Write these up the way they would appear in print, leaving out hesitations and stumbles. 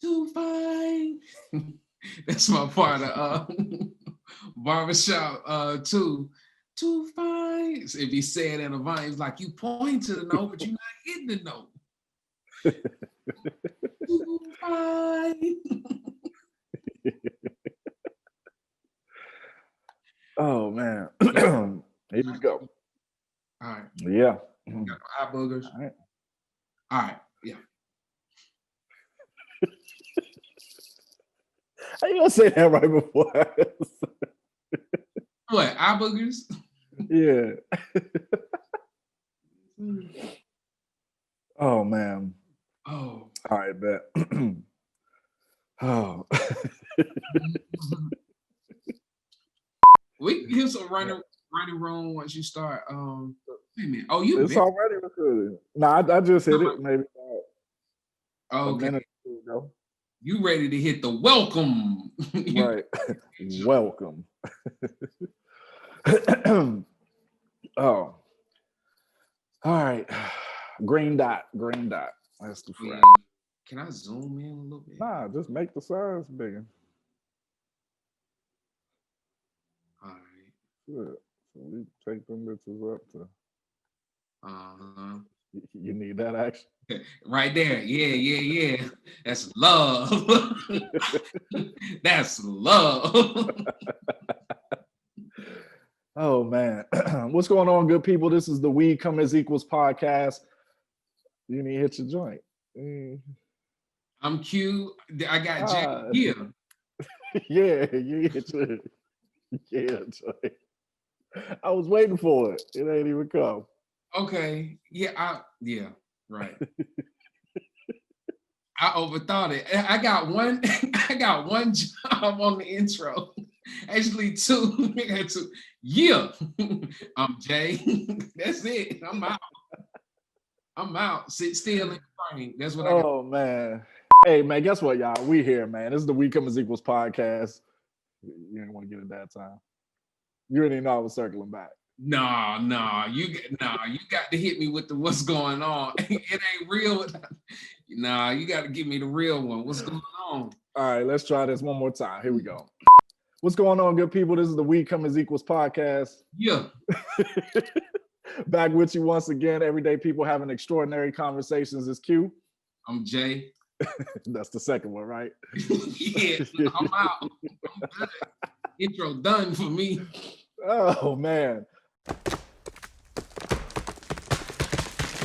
Too fine. That's my part of barbershop too. Too fine. If he said in a vine, he's like, you point to the note, but you're not hitting the note. Too fine. Oh man. Here we go. All right. Yeah. Got eye boogers. All right. All right. Yeah. How you gonna say that right before? What? Eye boogers? Yeah. Oh man. Oh. All right, bet. Oh. We can hear some running room once you start. Wait a minute. Oh, you It's been already recorded. No, I just hit it maybe a okay. minute or two ago. You ready to hit the welcome? Right. Welcome. Oh. All right. Green dot. That's the friend. Can I zoom in a little bit? Nah, just make the size bigger. All right. Good. So we take them bitches up to. You need that action. Right there. Yeah. That's love. That's love. Oh man. What's going on, good people? This is the We Come As Equals podcast. You need to hit your joint. I'm Q. I got Jay here. Yeah, you hit your joint. I was waiting for it. It ain't even come. Okay. Yeah, right. I overthought it. I got one job on the intro. Actually, two. Yeah. I'm Jay. That's it. I'm out. Sit still and frame. That's what I got. Oh man. Hey man, guess what, y'all? We here, man. This is the We Come As Equals podcast. You didn't want to get it that time. You already know I was circling back. No, you got to hit me with the what's going on. It ain't real. Nah, you got to give me the real one. What's going on? All right, let's try this one more time. Here we go. What's going on, good people? This is the We Come As Equals podcast. Yeah. Back with you once again. Everyday people having extraordinary conversations. Is Q. I'm Jay. That's the second one, right? Yeah, I'm out. I'm good. Intro done for me. Oh man.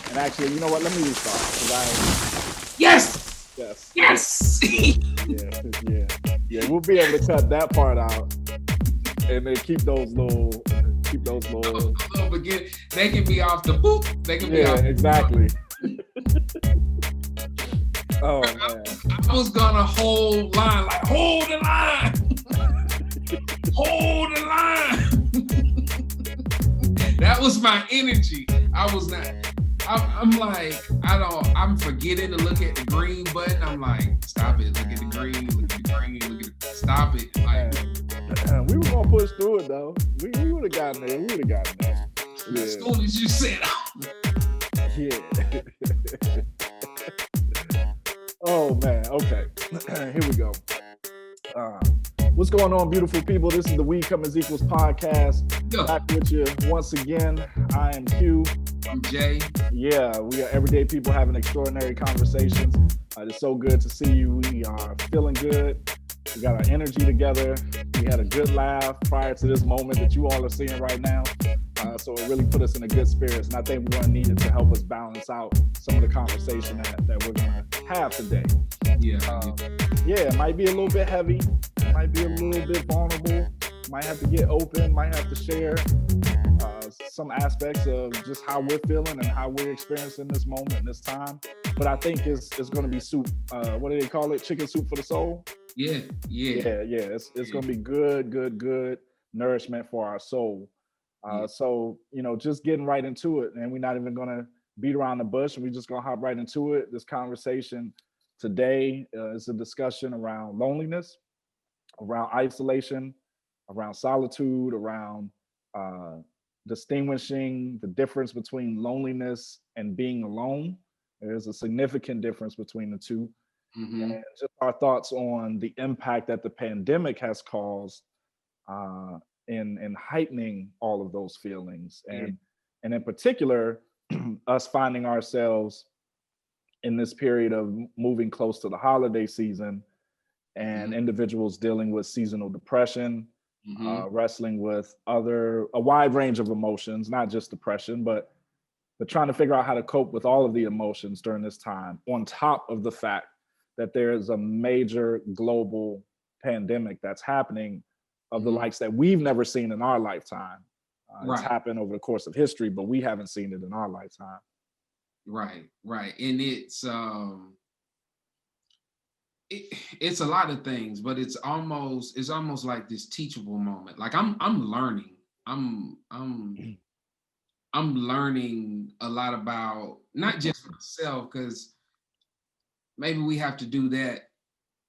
And actually, you know what? Let me restart. Yes. Yeah. We'll be able to cut that part out, and then keep those little. They can be off the boop. They can be off. Exactly. Oh man. I was gonna hold line, like hold the line. Hold the line. That was my energy. I was not. I'm like, I'm forgetting to look at the green button. I'm like, stop it. Look at the green. Look at the green. Look at the. Stop it. Like, we were gonna push through it though. We would have gotten there. Yeah. As soon as you said, yeah. Oh man. Okay. Here we go. What's going on, beautiful people? This is the We Come As Equals podcast. Yeah. Back with you once again. I am Q. I'm Jay. Yeah, we are everyday people having extraordinary conversations. It's so good to see you. We are feeling good. We got our energy together. We had a good laugh prior to this moment that you all are seeing right now. So it really put us in a good spirits. And I think we're going to need it to help us balance out some of the conversation that we're going to have today. Yeah, it might be a little bit heavy. It might be a little bit vulnerable. Might have to get open. Might have to share some aspects of just how we're feeling and how we're experiencing this moment and this time. But I think it's going to be soup. What do they call it? Chicken soup for the soul? Yeah. It's going to be good nourishment for our soul. So, just getting right into it, and we're not even going to beat around the bush, and we're just going to hop right into it. This conversation today is a discussion around loneliness, around isolation, around solitude, around distinguishing the difference between loneliness and being alone. There's a significant difference between the two. Mm-hmm. just our thoughts on the impact that the pandemic has caused uh, in heightening all of those feelings, Yeah. and in particular, us finding ourselves in this period of moving close to the holiday season, Mm-hmm. and individuals dealing with seasonal depression, Mm-hmm. wrestling with a wide range of emotions, not just depression, but trying to figure out how to cope with all of the emotions during this time, on top of the fact that there is a major global pandemic that's happening of the Mm-hmm. likes that we've never seen in our lifetime. It's Right. happened over the course of history, but we haven't seen it in our lifetime. Right. Right. And it's a lot of things, but it's almost like this teachable moment. Like I'm learning. I'm learning a lot about not just myself, because maybe we have to do that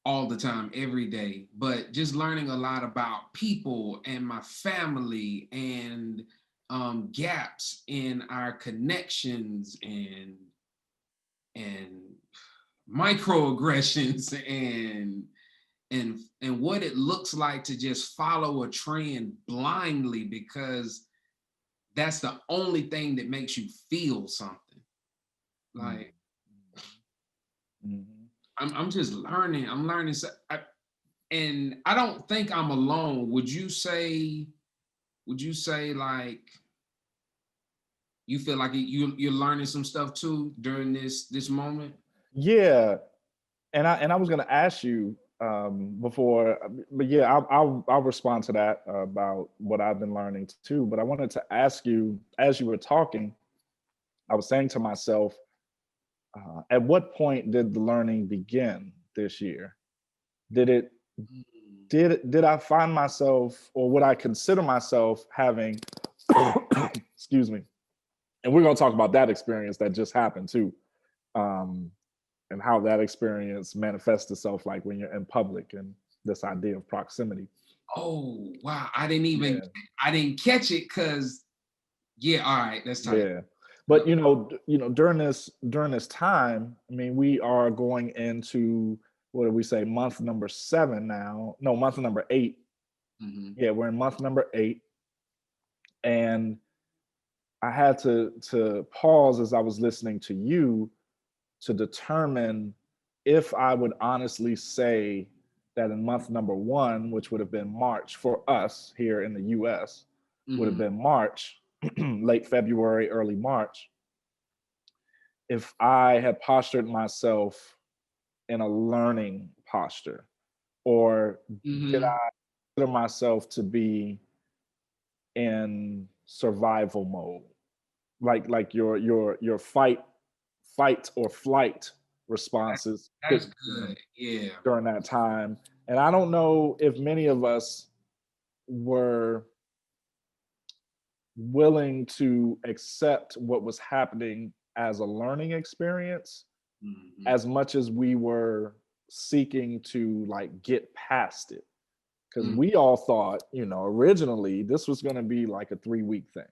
all the time, every day, but just learning a lot about people and my family, and gaps in our connections, and microaggressions, and what it looks like to just follow a trend blindly, because that's the only thing that makes you feel something. Like Mhm. I'm just learning. I'm learning. And I don't think I'm alone. Would you say like you feel like you're learning some stuff too during this moment? Yeah, and I was going to ask you before, but yeah, I'll respond to that about what I've been learning too. But I wanted to ask you, as you were talking, I was saying to myself, at what point did the learning begin this year? Did it Mm. did I find myself, or would I consider myself having excuse me, and we're going to talk about that experience that just happened too, um, and how that experience manifests itself, like when you're in public, and this idea of proximity. Oh wow! Yeah, I didn't catch it, because yeah. All right, that's tight. yeah. Yep. But during this time, I mean, we are going into, what do we say, month number 7 now? No, month number 8. Mm-hmm. Yeah, we're in month number 8, and I had to pause as I was listening to you to determine if I would honestly say that in month number 1, which would have been March for us here in the US, would have Mm-hmm. been March, late February, early March, if I had postured myself in a learning posture, or did Mm-hmm. I consider myself to be in survival mode, like your fight or flight responses That's kicked good. in Yeah. during that time. And I don't know if many of us were willing to accept what was happening as a learning experience, Mm-hmm. as much as we were seeking to like get past it. Because Mm-hmm. we all thought, originally this was going to be like a 3-week thing,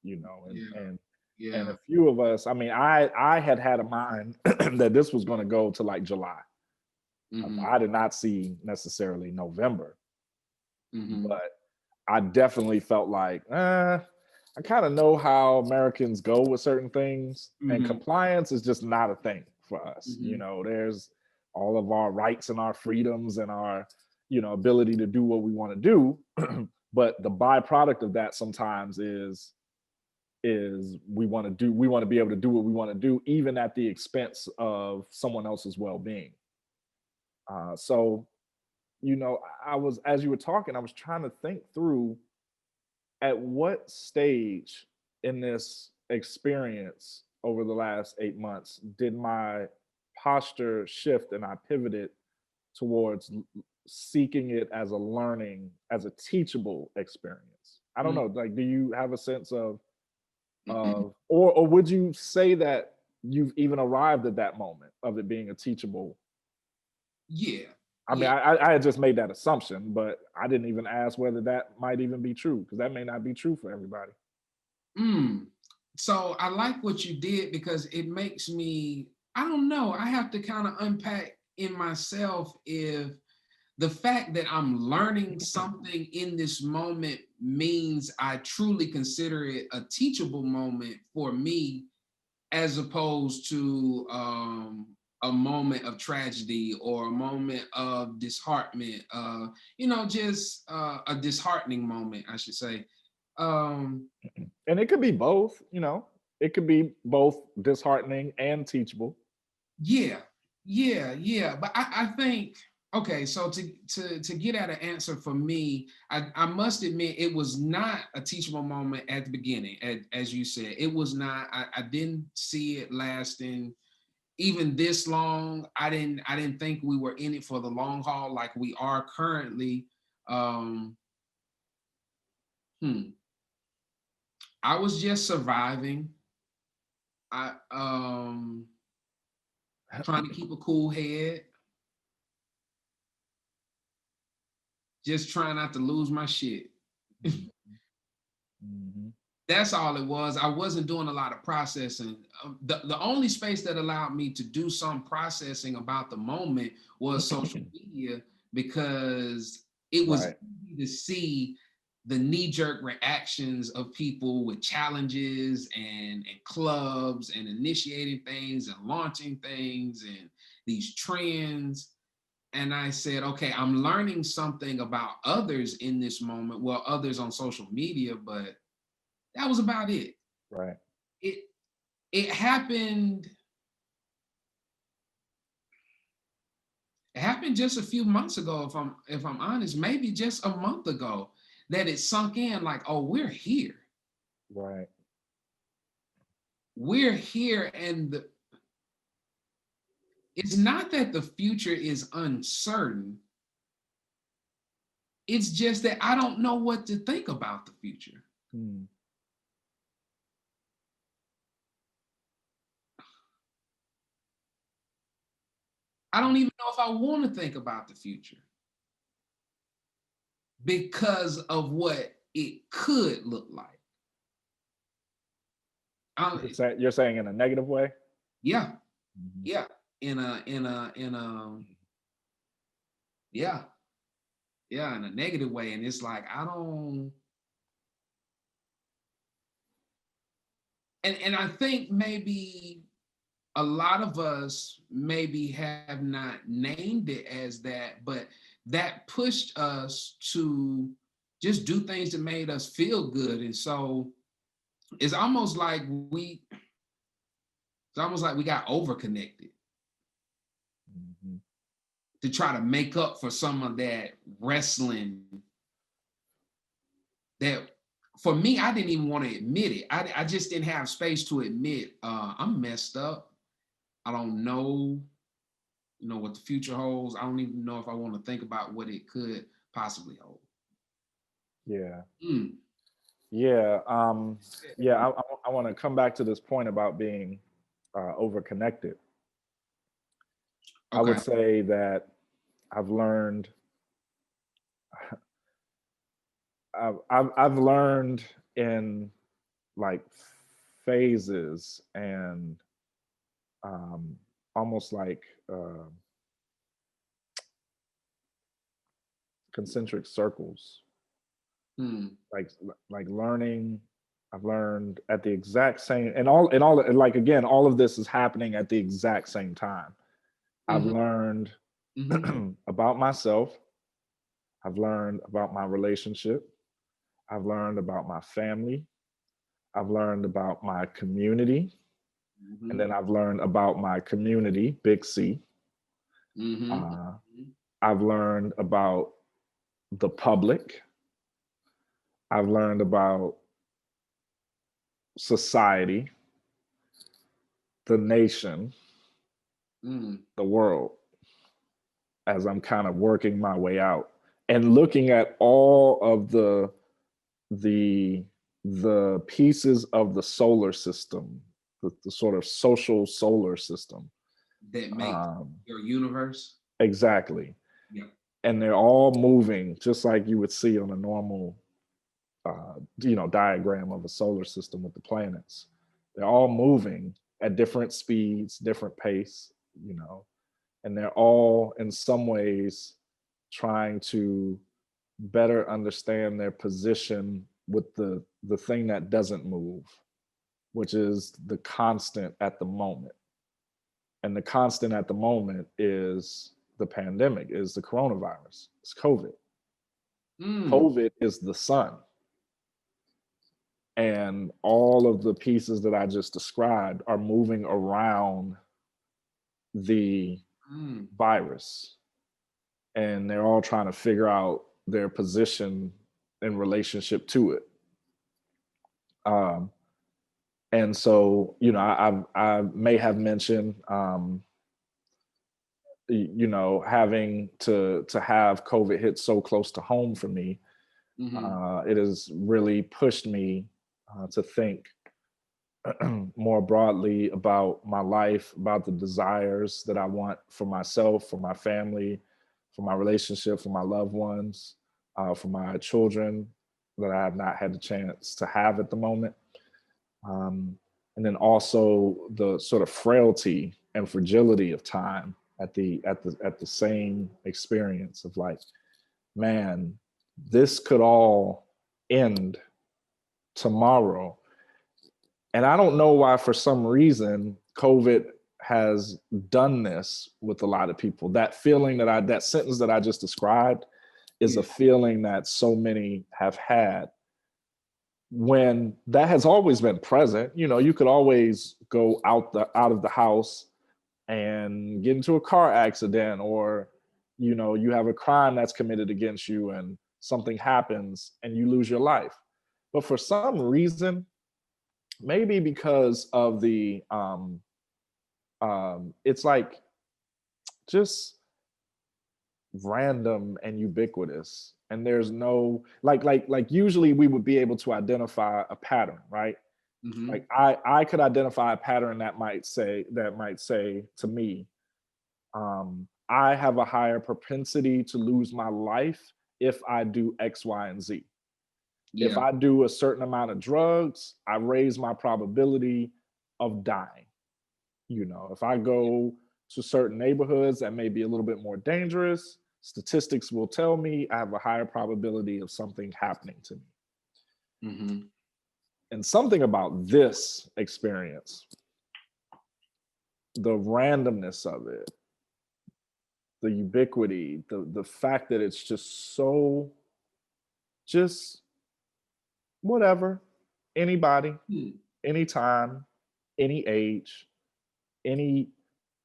and Yeah. and a Yeah. few of us, I mean, I had a mind that this was going to go to like July. Mm-hmm. I did not see necessarily November, Mm-hmm. but I definitely felt like, I kind of know how Americans go with certain things, and Mm-hmm. compliance is just not a thing for us. Mm-hmm. There's all of our rights and our freedoms and our, ability to do what we want to do. But the byproduct of that sometimes is we want to be able to do what we want to do, even at the expense of someone else's well-being. So, I was, as you were talking, I was trying to think through, at what stage in this experience over the last 8 months did my posture shift and I pivoted towards seeking it as a learning, as a teachable experience. I don't know. Like, do you have a sense Mm-hmm. or would you say that you've even arrived at that moment of it being a teachable? Yeah. I mean, Yeah. I had just made that assumption, but I didn't even ask whether that might even be true, because that may not be true for everybody. Mm. So I like what you did, because it makes me I don't know. I have to kind of unpack in myself if the fact that I'm learning something in this moment means I truly consider it a teachable moment for me, as opposed to a moment of tragedy or a moment of disheartenment, just a disheartening moment, I should say. Um, And it could be both, you know, it could be both disheartening and teachable. Yeah, yeah. But I think okay, so to get at an answer for me, I must admit it was not a teachable moment at the beginning, as you said. It was not. I didn't see it lasting even this long. I didn't think we were in it for the long haul like we are currently. Um, hmm. I was just surviving. I trying to keep a cool head, just trying not to lose my shit. Mhm. That's all it was. I wasn't doing a lot of processing. The only space that allowed me to do some processing about the moment was social media, because it was Right. easy to see the knee-jerk reactions of people with challenges and clubs and initiating things and launching things and these trends. And I said, okay, I'm learning something about others in this moment. Well, others on social media, but that was about it. Right. It it happened. It happened just a few months ago, if I'm honest, maybe just a month ago, that it sunk in like, oh, we're here. Right. We're here, and it's not that the future is uncertain. It's just that I don't know what to think about the future. Hmm. I don't even know if I want to think about the future because of what it could look like. You're saying in a negative way? Yeah, Mhm. yeah. In a yeah, yeah, in a negative way. And it's like I don't, and I think maybe a lot of us maybe have not named it as that, but that pushed us to just do things that made us feel good. And so it's almost like we it's almost like we got overconnected Mhm. to try to make up for some of that wrestling that, for me, I didn't even want to admit it. I just didn't have space to admit I'm messed up. I don't know, what the future holds. I don't even know if I want to think about what it could possibly hold. Yeah. Mm. Yeah. Yeah. I want to come back to this point about being overconnected. I would Okay. say that I've learned, I've learned in like phases and um, almost like concentric circles, Mm. like like learning. I've learned at the exact same, and all like again, all of this is happening at the exact same time. I've Hmm. learned Hmm. about myself. I've learned about my relationship. I've learned about my family. I've learned about my community. And Hmm. then I've learned about my community, Big C. Hmm. Uh, I've learned about the public. I've learned about society, the nation, Hmm. the world, as I'm kind of working my way out and looking at all of the the pieces of the solar system, the sort of social solar system. That make Um, your universe. exactly. Yeah. And they're all moving just like you would see on a normal diagram of a solar system with the planets. They're all moving at different speeds, different pace, you know, and they're all in some ways trying to better understand their position with the thing that doesn't move, which is the constant at the moment. And the constant at the moment is the pandemic, is the coronavirus, it's COVID. COVID is the sun. And all of the pieces that I just described are moving around the virus. And they're all trying to figure out their position in relationship to it. And so, you know, I may have mentioned, you know, having to have COVID hit so close to home for me. It has really pushed me to think more broadly about my life, about the desires that I want for myself, for my family, for my relationship, for my loved ones, for my children that I have not had the chance to have at the moment. And then also the sort of frailty and fragility of time at the same experience of like, man, this could all end tomorrow. And I don't know why, for some reason, COVID has done this with a lot of people. That feeling that sentence that I just described is a feeling that so many have had, when that has always been present. You know, you could always go out of the house and get into a car accident, or, you know, you have a crime that's committed against you and something happens and you lose your life. But for some reason, maybe because of the it's like just random and ubiquitous, and there's no like usually we would be able to identify a pattern, right? Like I could identify a pattern that might say to me, I have a higher propensity to lose my life if I do X, Y, and Z. If I do a certain amount of drugs, I raise my probability of dying. You know, if I go to certain neighborhoods that may be a little bit more dangerous, statistics will tell me I have a higher probability of something happening to me. And something about this experience, the randomness of it, the ubiquity, the fact that it's just so, just whatever, anybody, anytime, any age, any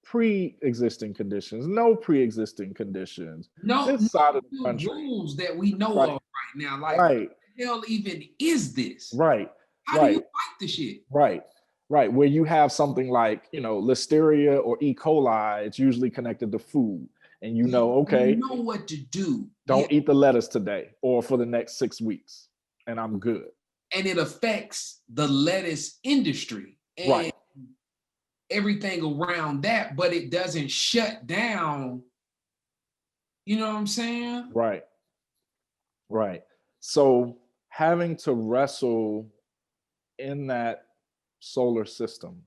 pre-existing conditions, no pre-existing conditions. No side of the country, rules that we know of right now. Like, right, what the hell even is this? right, How do you fight the shit? right. Where you have something like, you know, Listeria or E. coli, it's usually connected to food. And you know, okay, you know what to do. Don't eat the lettuce today or for the next 6 weeks, and I'm good. And it affects the lettuce industry and everything around that, but it doesn't shut down. You know what I'm saying? Right. So having to wrestle in that solar system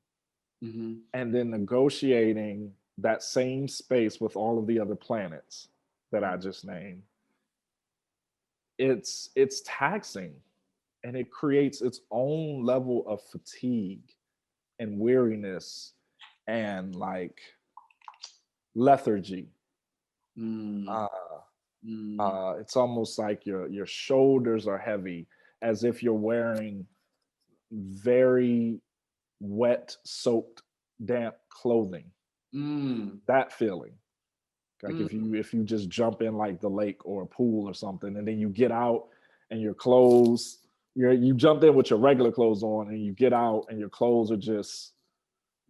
and then negotiating that same space with all of the other planets that I just named, it's taxing, and it creates its own level of fatigue and weariness and like lethargy. It's almost like your shoulders are heavy, as if you're wearing very wet, soaked, damp clothing. That feeling. Like if you just jump in like the lake or a pool or something, and then you get out and your clothes, you jumped in with your regular clothes on, and you get out and your clothes are just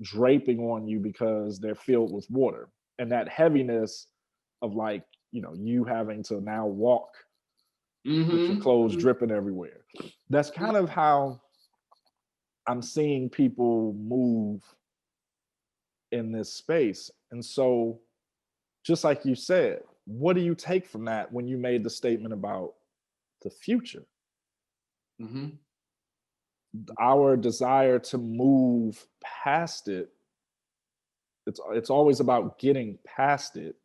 draping on you because they're filled with water. And that heaviness of like, you know, you having to now walk with your clothes dripping everywhere. That's kind of how I'm seeing people move in this space. And so, just like you said, what do you take from that when you made the statement about the future? our desire to move past it, it's always about getting past it.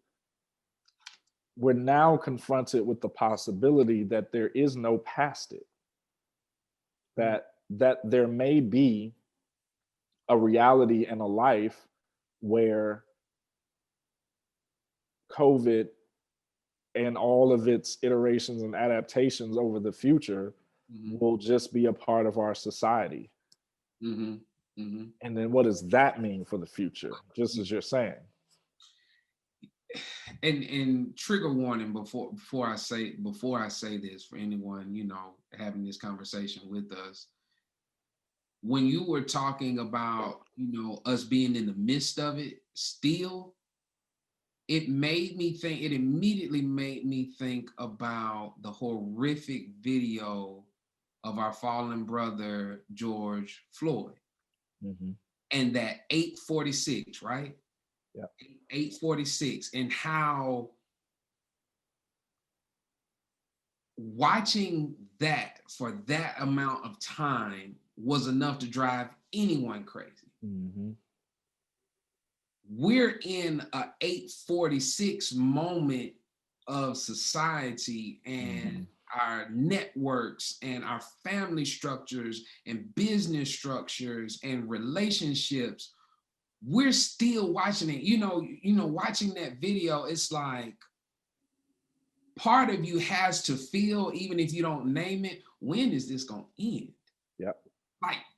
We're now confronted with the possibility that there is no past it, that there may be a reality and a life where COVID and all of its iterations and adaptations over the future will just be a part of our society. And then what does that mean for the future? Just as you're saying. And trigger warning before I say this for anyone, you know, having this conversation with us. When you were talking about, you know, us being in the midst of it still, it immediately made me think about the horrific video of our fallen brother, George Floyd. And that 846, right? Yeah. 846, and how watching that for that amount of time was enough to drive anyone crazy. We're in a 846 moment of society, and our networks and our family structures and business structures and relationships, we're still watching it. You know, watching that video, it's like part of you has to feel, even if you don't name it, when is this gonna end? Yep.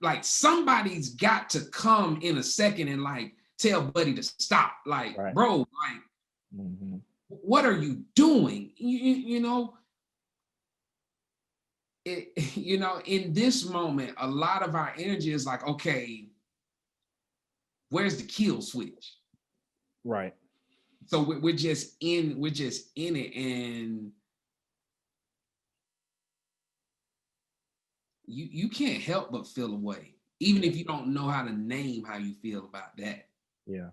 Like somebody's got to come in a second and like tell Buddy to stop. Like, right. Bro, like, what are you doing? You know, you know, in this moment, a lot of our energy is like, okay, where's the kill switch? Right. So we're just in it, and you can't help but feel away, even if you don't know how to name how you feel about that. Yeah.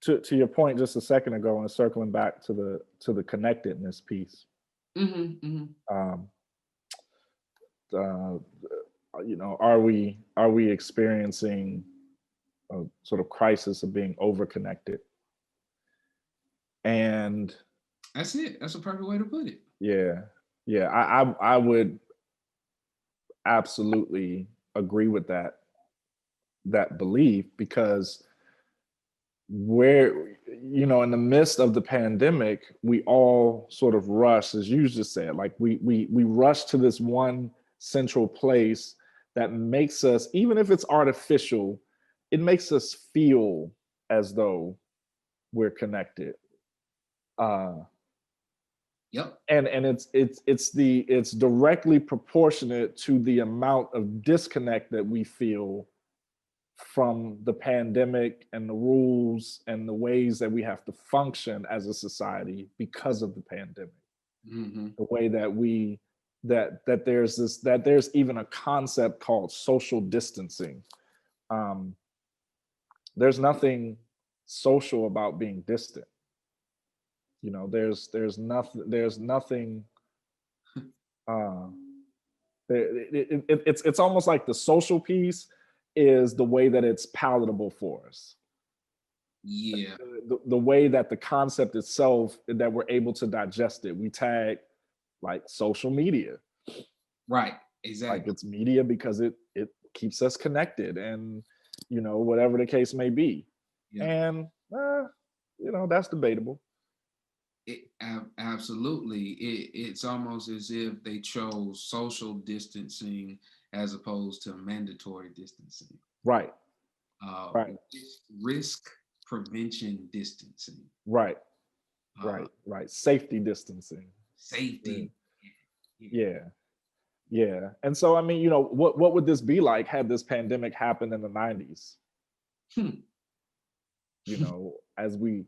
To your point just a second ago, and circling back to the connectedness piece. You know, are we experiencing a sort of crisis of being overconnected? And that's it. That's a perfect way to put it. Yeah. I would absolutely agree with that belief, because where, you know, in the midst of the pandemic, we all sort of rush, as you just said, like we rush to this one central place that makes us, even if it's artificial, it makes us feel as though we're connected. Yep. And it's directly proportionate to the amount of disconnect that we feel from the pandemic and the rules and the ways that we have to function as a society because of the pandemic. The way that we that there's even a concept called social distancing. There's nothing social about being distant. You know, there's nothing it's almost like the social piece is the way that it's palatable for us. Yeah. The way that the concept itself, that we're able to digest it, we tag like social media. Right. Exactly. Like it's media because it keeps us connected, and you know, whatever the case may be. Yeah. And you know, that's debatable. Absolutely. It's almost as if they chose social distancing as opposed to mandatory distancing. Right. Right. Risk prevention distancing. Right. Right. Safety distancing. Safety. Yeah. And so, I mean, you know, what would this be like had this pandemic happened in the 90s? You know, as we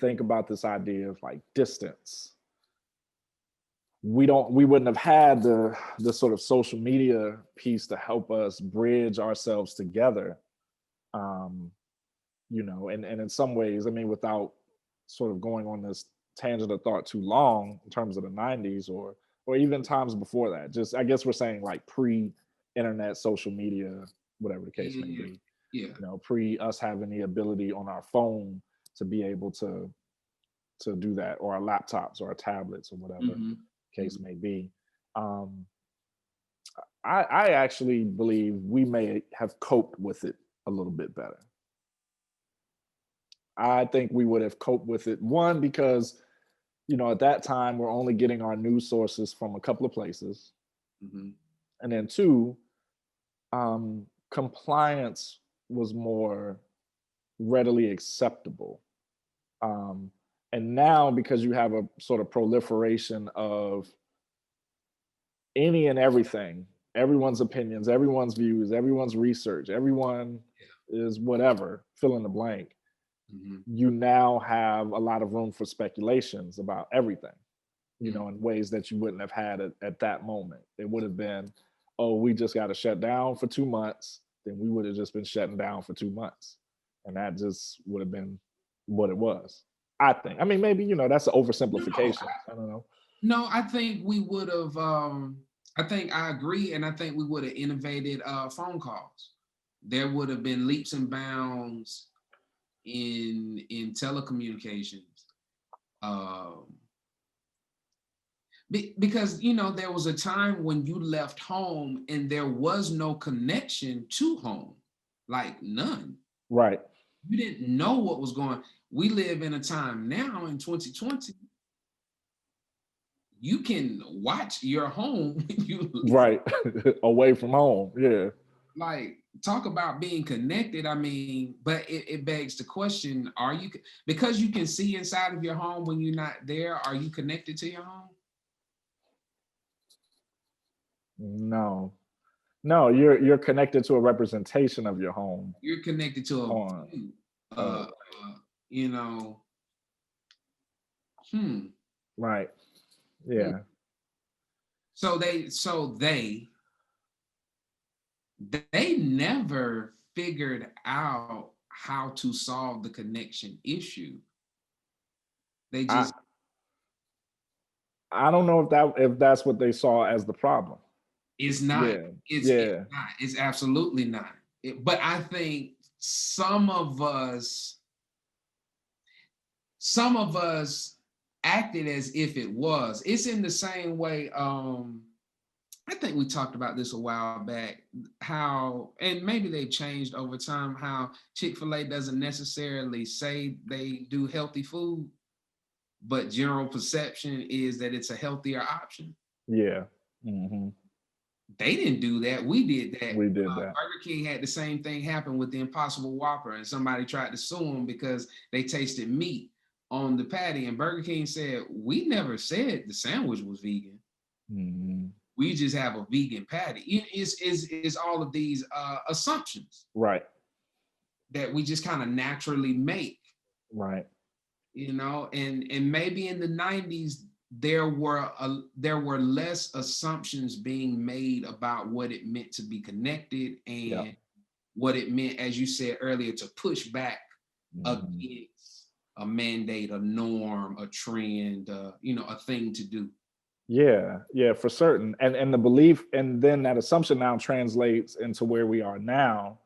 think about this idea of like distance, we wouldn't have had the sort of social media piece to help us bridge ourselves together. You know, and in some ways, I mean, without sort of going on this tangent of thought too long in terms of the 90s or or even times before that. Just I guess we're saying like pre-internet, social media, whatever the case may Yeah, be. yeah. You know, pre us having the ability on our phone to be able to do that, or our laptops or our tablets or whatever Mm-hmm. case Mm-hmm. may be. Um, I actually believe we may have coped with it a little bit better. I think we would have coped with it. One, because at that time we're only getting our news sources from a couple of places, Mm-hmm. and then two, compliance was more readily acceptable. Um, and now, because you have a sort of proliferation of any and everything, everyone's opinions, everyone's views, everyone's research, everyone is whatever, fill in the blank. Mm-hmm. You now have a lot of room for speculations about everything, in ways that you wouldn't have had at that moment. It would have been, oh, we just got to shut down for 2 months. Then we would have just been shutting down for 2 months. And that just would have been what it was. I think. I mean, maybe, that's an No, oversimplification. I don't know. no, I think we would have. I think I agree, and I think we would have innovated phone calls. There would have been leaps and bounds in telecommunications. Um, because there was a time when you left home and there was no connection to home, like none. Right. You didn't know what was going. We live in a time now in 2020. You can watch your home when you leave. Right. Away from home. Yeah. Like, talk about being connected. I mean, but it begs the question: are you, because you can see inside of your home when you're not there? Are you connected to your home? No. No, you're connected to a representation of your home You're connected to a on view. uh You know. Hmm. right. Hmm. Yeah. So they never figured out how to solve the connection issue. They I just, I don't know if that's what they saw as the problem. it's not. Yeah. It's Yeah. not. It's absolutely not. But I think some of us acted as if it was. It's in the same way. I think we talked about this a while back, how, and maybe they've changed over time, how Chick-fil-A doesn't necessarily say they do healthy food, but general perception is that it's a healthier option. Yeah. Hmm. They didn't do that. We did that. We did that. Burger King had the same thing happen with the Impossible Whopper, and somebody tried to sue them because they tasted meat on the patty, and Burger King said, "We never said the sandwich was vegan. Hmm. We just have a vegan patty." Is all of these assumptions Right. that we just kind of naturally make, Right. and maybe in the 90s there were less assumptions being made about what it meant to be connected Yeah. and what it meant, as you said earlier, to push back Hmm. against a mandate, a norm, a trend, a thing to do. Yeah, yeah, for certain. And the belief, and then that assumption now translates into where we are now.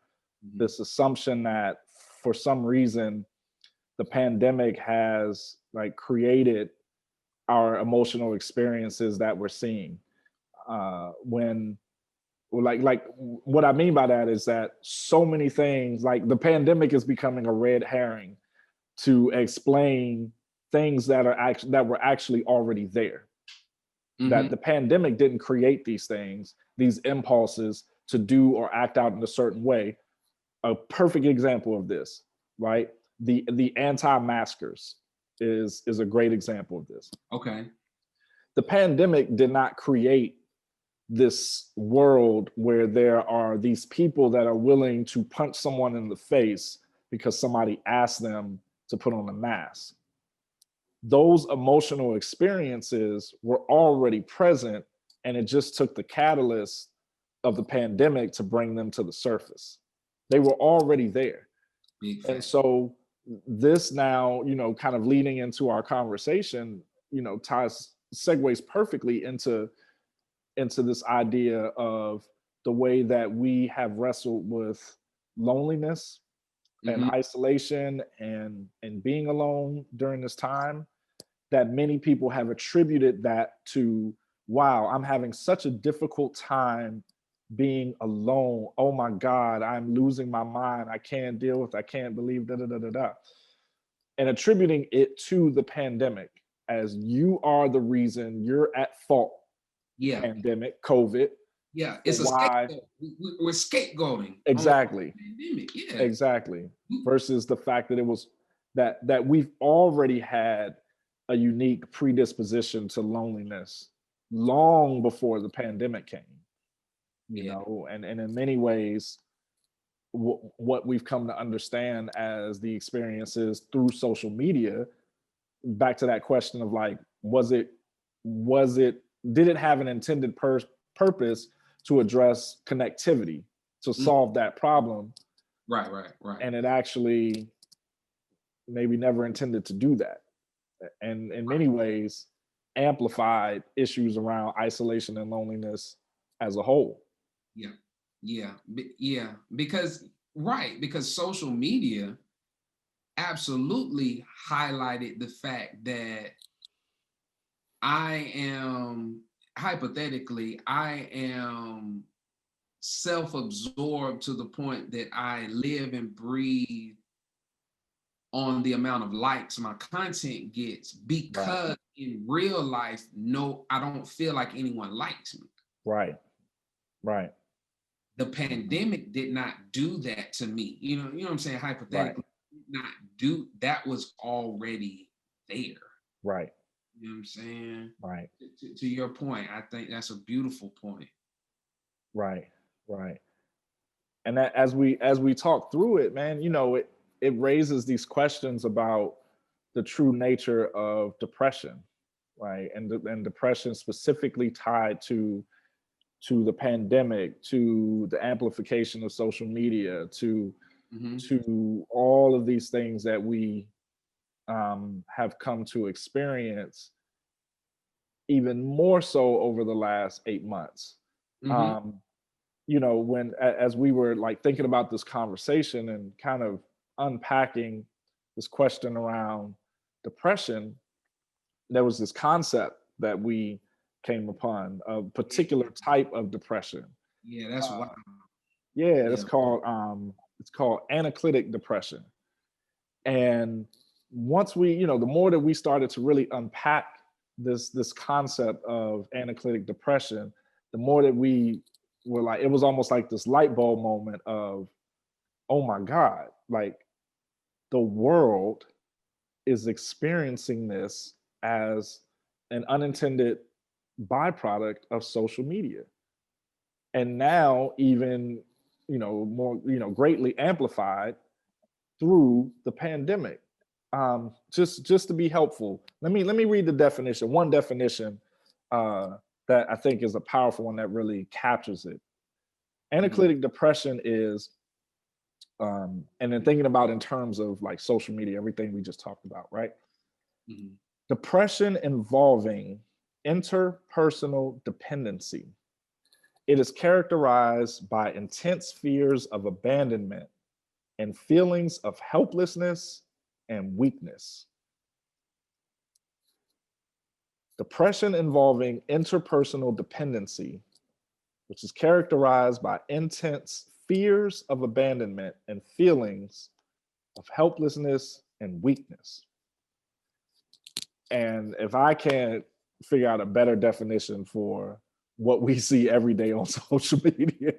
Mhm. This assumption that for some reason the pandemic has like created our emotional experiences that we're seeing. When like what I mean by that is that so many things, like the pandemic is becoming a red herring to explain things that were actually already there. That Mhm. the pandemic didn't create these things, these impulses to do or act out in a certain way. A perfect example of this, right? The anti-maskers is a great example of this. Okay. The pandemic did not create this world where there are these people that are willing to punch someone in the face because somebody asked them to put on a mask. Those emotional experiences were already present, and it just took the catalyst of the pandemic to bring them to the surface. They were already there. Big And fact. so this now, kind of leading into our conversation, ties segues perfectly into this idea of the way that we have wrestled with loneliness and Hmm. isolation and being alone during this time, that many people have attributed that to, wow, I'm having such a difficult time being alone. Oh my God, I'm losing my mind. I can't deal with, I can't believe, da da da da da. And attributing it to the pandemic as you are the reason, you're at fault, Yeah, pandemic, COVID, yeah. for It's a why. scapegoat. We're scapegoating on the Exactly. pandemic. Yeah. Exactly. Versus the fact that it was that we've already had a unique predisposition to loneliness long before the pandemic came, Yeah. and in many ways, what we've come to understand as the experiences through social media, back to that question of like, was it did it have an intended purpose to address connectivity, to Mm. solve that problem, Right, right, right. and it actually maybe never intended to do that, and in many ways amplified issues around isolation and loneliness as a whole. Yeah. Yeah. Yeah. Because, right, because social media absolutely highlighted the fact that I am, hypothetically, I am self-absorbed to the point that I live and breathe on the amount of likes my content gets, Right. because in real life, no, I don't feel like anyone likes me. Right. Right. The pandemic did not do that to me. You know what I'm saying? Right. Hypothetically, did not do that, was already there. Right. You know what I'm saying? Right. To your point, I think that's a beautiful point. Right. Right. And that, as we talk through it, man, it raises these questions about the true nature of depression, right? And depression specifically tied to the pandemic, to the amplification of social media, to Hmm. to all of these things that we have come to experience even more so over the last 8 months. Hmm. Um, when as we were like thinking about this conversation and kind of unpacking this question around depression, there was this concept that we came upon, a particular type of depression. Yeah, that's Uh, wild. yeah, Yeah. it's called anaclitic depression. And once the more that we started to really unpack this concept of anaclitic depression, the more that we were like, it was almost like this light bulb moment of, oh my God, like the world is experiencing this as an unintended byproduct of social media. And now even, more, greatly amplified through the pandemic. Just to be helpful, let me read the definition. One definition that I think is a powerful one that really captures it. Mhm. Anaclitic depression is, and then thinking about in terms of like social media, everything we just talked about, right? Mhm. Depression involving interpersonal dependency. It is characterized by intense fears of abandonment and feelings of helplessness and weakness. Depression involving interpersonal dependency, which is characterized by intense fears of abandonment and feelings of helplessness and weakness. And if I can't figure out a better definition for what we see every day on social media,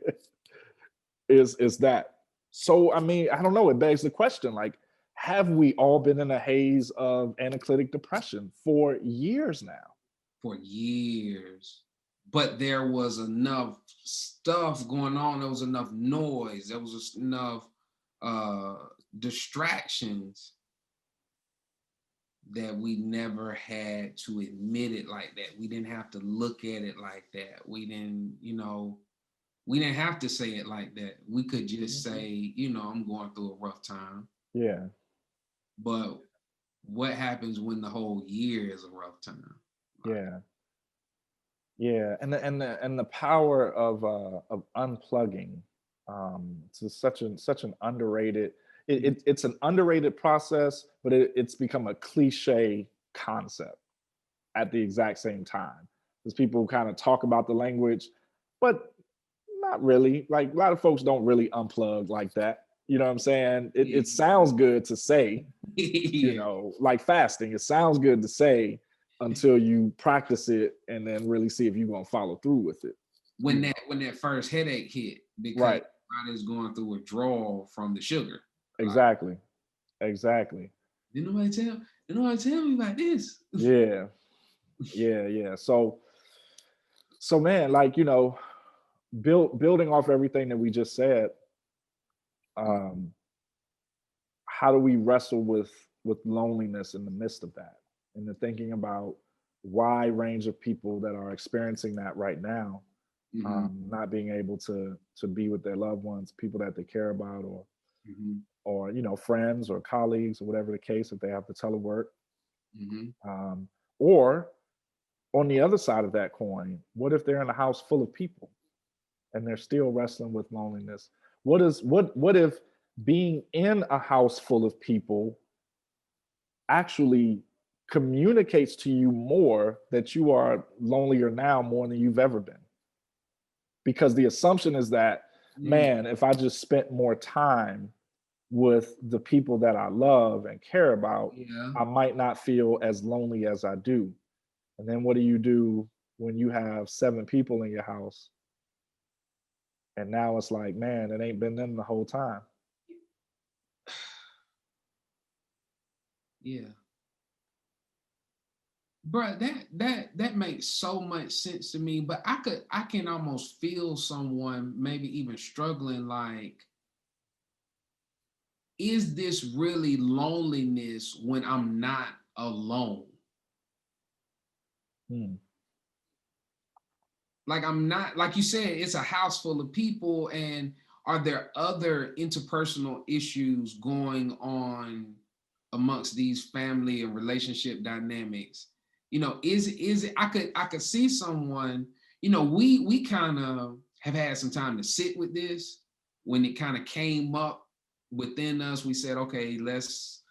is that. So I mean, I don't know, it begs the question, like, have we all been in a haze of anaclitic depression for years now? For years. But there was enough stuff going on. There was enough noise. There was enough uh, distractions that we never had to admit it like that. We didn't have to look at it like that. We didn't have to say it like that. We could just Mhm. say, I'm going through a rough time. Yeah. But what happens when the whole year is a rough time? Yeah. Yeah. And the power of unplugging. It's such an underrated. It's an underrated process, but it's become a cliche concept at the exact same time. Because people kind of talk about the language, but not really. Like a lot of folks don't really unplug like that. You know what I'm saying? It sounds good to say, Yeah. like fasting. It sounds good to say until you practice it and then really see if you're gonna follow through with it. When that first headache hit, because Right. body's going through withdrawal from the sugar. Like, Exactly. Exactly. did nobody tell me about this? Yeah. Yeah. Yeah. So man, like, building off everything that we just said, um, how do we wrestle with loneliness in the midst of that? And then thinking about wide range of people that are experiencing that right now, Mhm, not being able to be with their loved ones, people that they care about, mhm, or friends or colleagues or whatever the case, if they have to telework. mhm. Or on the other side of that coin, what if they're in a house full of people and they're still wrestling with loneliness? What if being in a house full of people actually communicates to you more that you are lonelier now more than you've ever been? Because the assumption is that, Mm, man, if I just spent more time with the people that I love and care about, yeah. I might not feel as lonely as I do. And then what do you do when you have 7 people in your house and now it's like, man, it ain't been them the whole time? Yeah. Bro, that makes so much sense to me. But I can almost feel someone maybe even struggling, like, is this really loneliness when I'm not alone? Hmm. Like, I'm not, like you said, it's a house full of people, and are there other interpersonal issues going on amongst these family and relationship dynamics? Is it, I could see someone, we kind of have had some time to sit with this. When it kind of came up within us, we said, okay, let's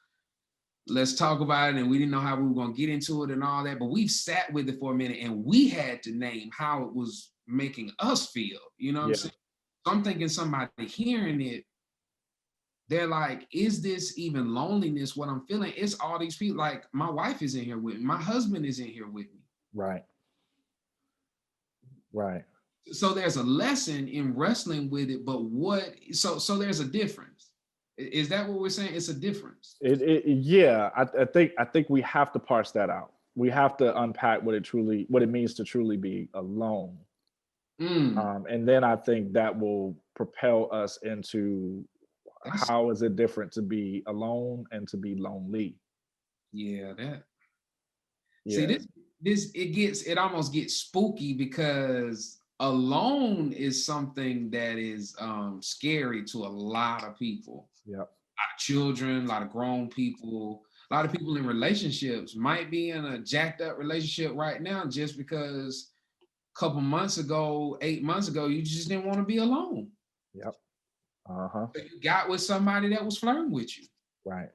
talk about it, and we didn't know how we were going to get into it and all that, but we've sat with it for a minute, and we had to name how it was making us feel. You know what I'm Yeah. saying? So I'm thinking somebody hearing it, they're like, is this even loneliness? What I'm feeling? It's all these people. Like, my wife is in here with me, my husband is in here with me. Right. Right. So there's a lesson in wrestling with it, but so there's a difference. Is that what we're saying? It's a difference. Yeah, I think we have to parse that out. We have to unpack what it means to truly be alone. Mm, And then I think that will propel us into that's how is it different to be alone and to be lonely. yeah, that see, Yeah. it almost gets spooky, because alone is something that is scary to a lot of people. Yep. A lot of children, a lot of grown people, a lot of people in relationships might be in a jacked up relationship right now just because a couple months ago, 8 months ago, you just didn't want to be alone. Yep. Uh-huh. So you got with somebody that was flirting with you. Right.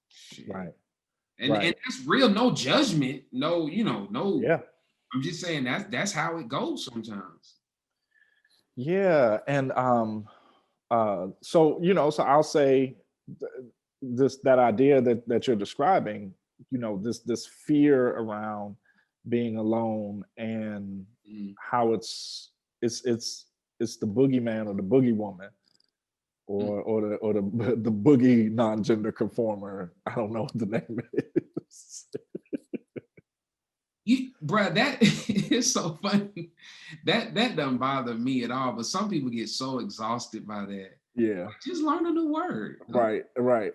Shit. Right. And Right. that's real, no judgment, no, no. Yeah. I'm just saying that's how it goes sometimes. Yeah. And so I'll say that idea that you're describing, this fear around being alone and Mm. how it's the boogeyman or the boogie woman Mm. or the boogie non-gender conformer. I don't know what the name is. Bruh, that is so funny. That doesn't bother me at all. But some people get so exhausted by that. Yeah. Just learn a new word. Right. Right.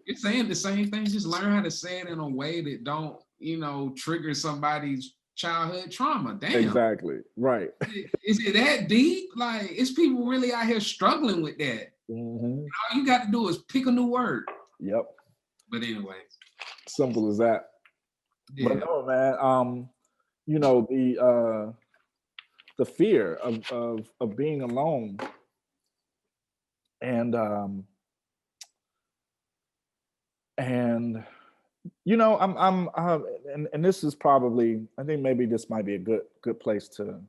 You're saying the same thing. Just learn how to say it in a way that don't, trigger somebody's childhood trauma. Damn. Exactly. Right. Is it that deep? Like, it's people really out here struggling with that. Hmm. All you got to do is pick a new word. Yep. But anyway, Simple as that. But Yeah. no, man. You know, the fear of being alone, and and you know, and this is probably, I think maybe this might be a good place to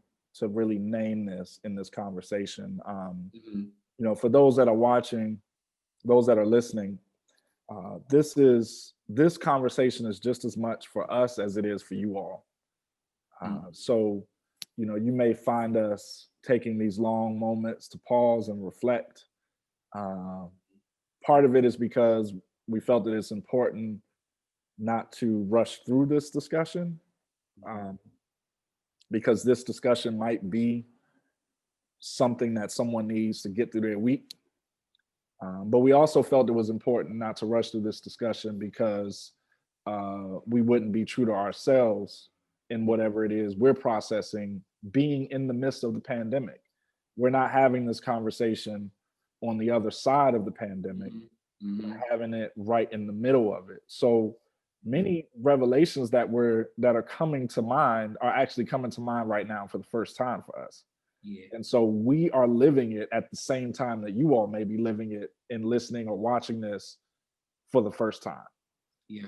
really name this in this conversation. Mhm. You know, for those that are watching, those that are listening, this conversation is just as much for us as it is for you all. Mm. So, you know, you may find us taking these long moments to pause and reflect. Uh, Part of it is because we felt that it's important not to rush through this discussion, um, because this discussion might be something that someone needs to get through their week. But we also felt it was important not to rush through this discussion because we wouldn't be true to ourselves in whatever it is we're processing being in the midst of the pandemic. We're not having this conversation on the other side of the pandemic, Mhm. Mhm. having it right in the middle of it. So many revelations that are coming to mind are actually coming to mind right now for the first time for us. Yeah. And so we are living it at the same time that you all may be living it and listening or watching this for the first time. Yeah.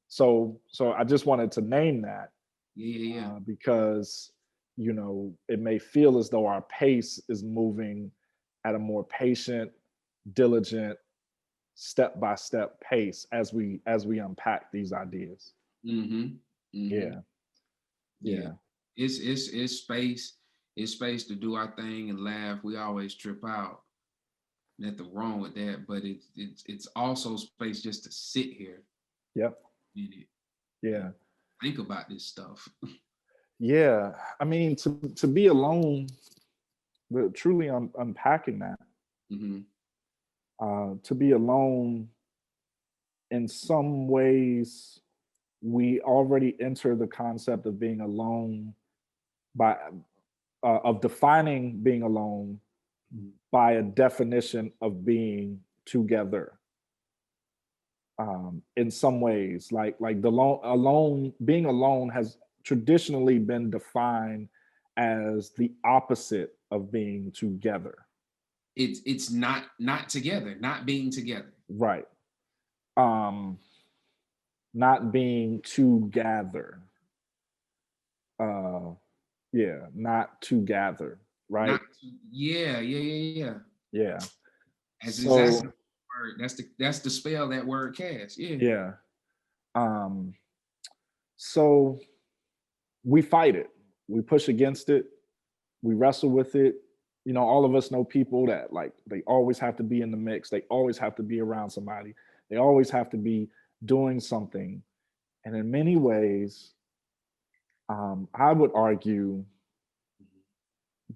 So I just wanted to name that, Yeah. Yeah. Yeah. because you know it may feel as though our pace is moving at a more patient, diligent, step by step pace as we unpack these ideas. Mhm. Mhm. Yeah, Yeah. yeah, It's space. It's space to do our thing and laugh. We always trip out. Nothing wrong with that, but it's also space just to sit here yep, a minute and yeah, think about this stuff. yeah. I mean, to be alone, truly unpacking that, Hmm. to be alone, in some ways we already enter the concept of being alone by of defining being alone by a definition of being together. In some ways, like the alone, being alone has traditionally been defined as the opposite of being together. It's not together, not being together. Right. um Not being together. uh yeah, not together, right? Not yeah, yeah, yeah, yeah. Yeah. That's exactly So the word. That's the spell that word cast. Yeah. yeah. um so we fight it, we push against it, we wrestle with it. You know, all of us know people that, like, they always have to be in the mix, they always have to be around somebody, they always have to be doing something. And in many ways, I would argue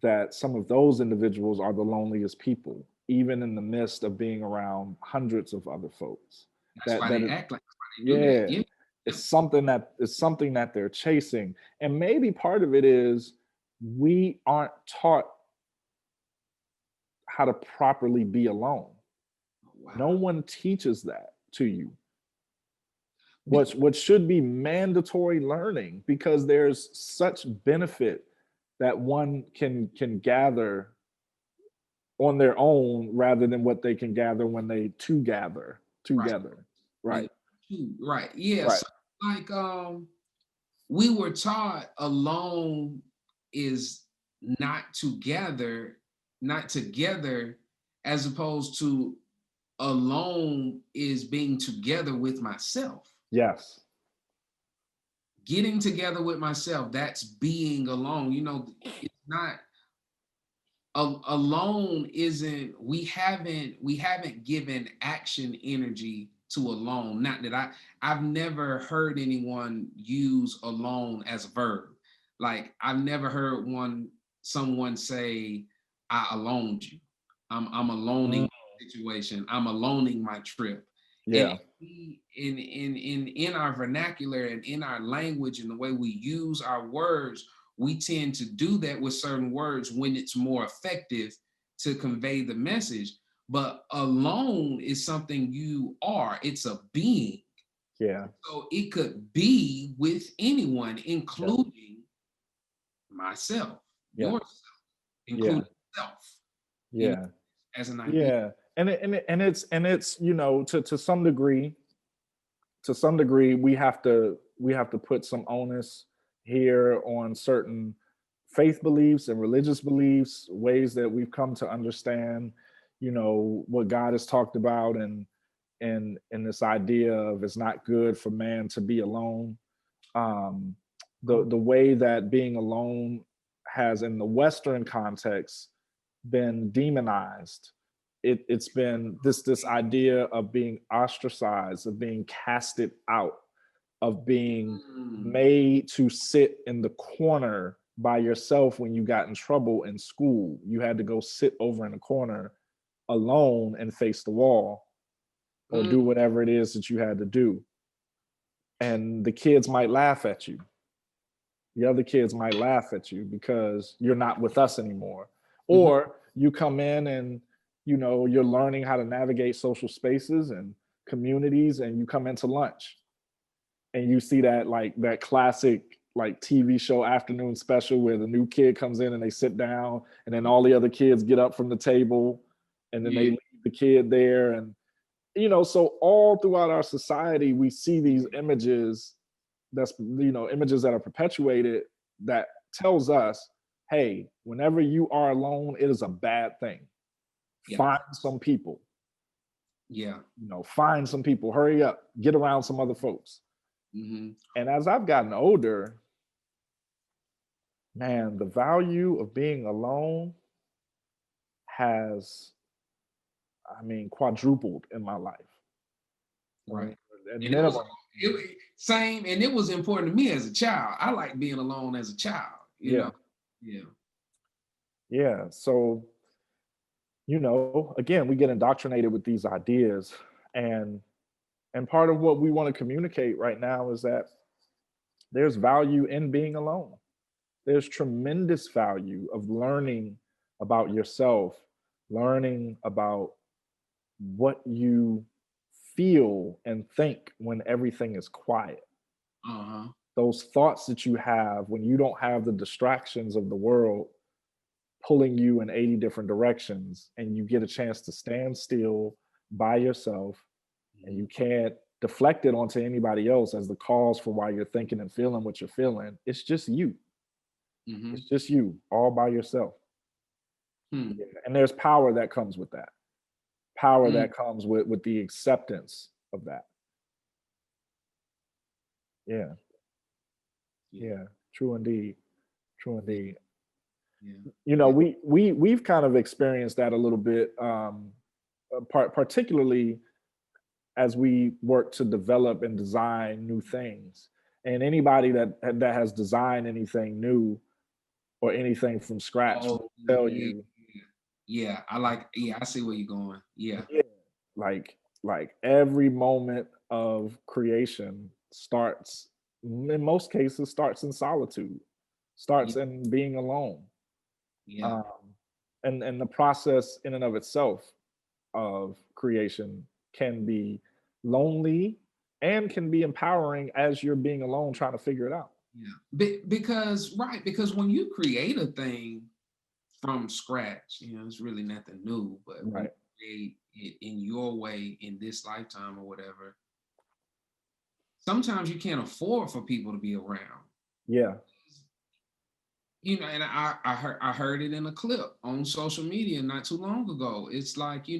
that some of those individuals are the loneliest people, even in the midst of being around hundreds of other folks. That's That why that they it, act like they do that. yeah, Yeah. Yeah. it's something that they're chasing, and maybe part of it is we aren't taught how to properly be alone. Oh, wow. No one teaches that to you. Be- What should be mandatory learning, because there's such benefit that one can gather on their own rather than what they can gather when they to gather right. together. Yeah. Right. Right. Yeah. Right. So like we were taught alone is not together, not together, as opposed to alone is being together with myself. Yes. Getting together with myself, that's being alone. It's not alone isn't we haven't given action energy to alone. Not that I've never heard anyone use alone as a verb. Like I've never heard someone say I aloned you. I'm aloning Mm, my situation. I'm aloning my trip. And yeah. in our vernacular and in our language and the way we use our words, we tend to do that with certain words when it's more effective to convey the message. But alone is something you are, it's a being. Yeah. So it could be with anyone, Yeah. including myself, Yeah. yourself, Yeah. including self, you know, Yeah. as an idea. Yeah. And it's to some degree we have to put some onus here on certain faith beliefs and religious beliefs, ways that we've come to understand, what God has talked about, and this idea of it's not good for man to be alone. um the way that being alone has, in the Western context, been demonized. It's been this idea of being ostracized, of being casted out, of being Mm, made to sit in the corner by yourself. When you got in trouble in school, you had to go sit over in the corner alone and face the wall, or mm, do whatever it is that you had to do. And the kids might laugh at you. The other kids might laugh at you because you're not with us anymore. mhm. Or you come in and you're learning how to navigate social spaces and communities, and you come into lunch and you see that classic like TV show afternoon special where the new kid comes in and they sit down, and then all the other kids get up from the table, and then they Yeah, leave the kid there. And so all throughout our society we see these images, images that are perpetuated, that tells us, hey, whenever you are alone, it is a bad thing. yeah, Find some people. yeah. Find some people, hurry up, get around some other folks. Hmm. And as I've gotten older, man, the value of being alone has, quadrupled in my life. Right. At And it was minimum. same, and it was important to me as a child. I like being alone as a child, you Yeah. know. Yeah. Yeah. So, again, we get indoctrinated with these ideas. And part of what we want to communicate right now is that there's value in being alone. There's tremendous value of learning about yourself, learning about what you feel and think when everything is quiet. Uh-huh. Those thoughts that you have when you don't have the distractions of the world pulling you in 80 different directions, and you get a chance to stand still by yourself, and you can't deflect it onto anybody else as the cause for why you're thinking and feeling what you're feeling. It's just you. Mm-hmm. It's just you all by yourself. Hmm. Yeah. And there's power that comes with that. Power Mm. that comes with the acceptance of that. Yeah. Yeah. Yeah. True indeed. True Yeah. indeed. Yeah. Yeah. We've kind of experienced that a little bit, particularly as we work to develop and design new things. And anybody that has designed anything new or anything from scratch will Oh, tell yeah. you, Yeah. Yeah, I see where you're going. Yeah. yeah, like every moment of creation starts, in most cases, starts in solitude, Yeah. starts in being alone. Yeah. Um, and the process in and of itself of creation can be lonely and can be empowering as you're being alone trying to figure it out. Yeah. Because when you create a thing from scratch, it's really nothing new. But when Right. you create it in your way in this lifetime or whatever, sometimes you can't afford for people to be around. Yeah. And I heard it in a clip on social media not too long ago. It's like, you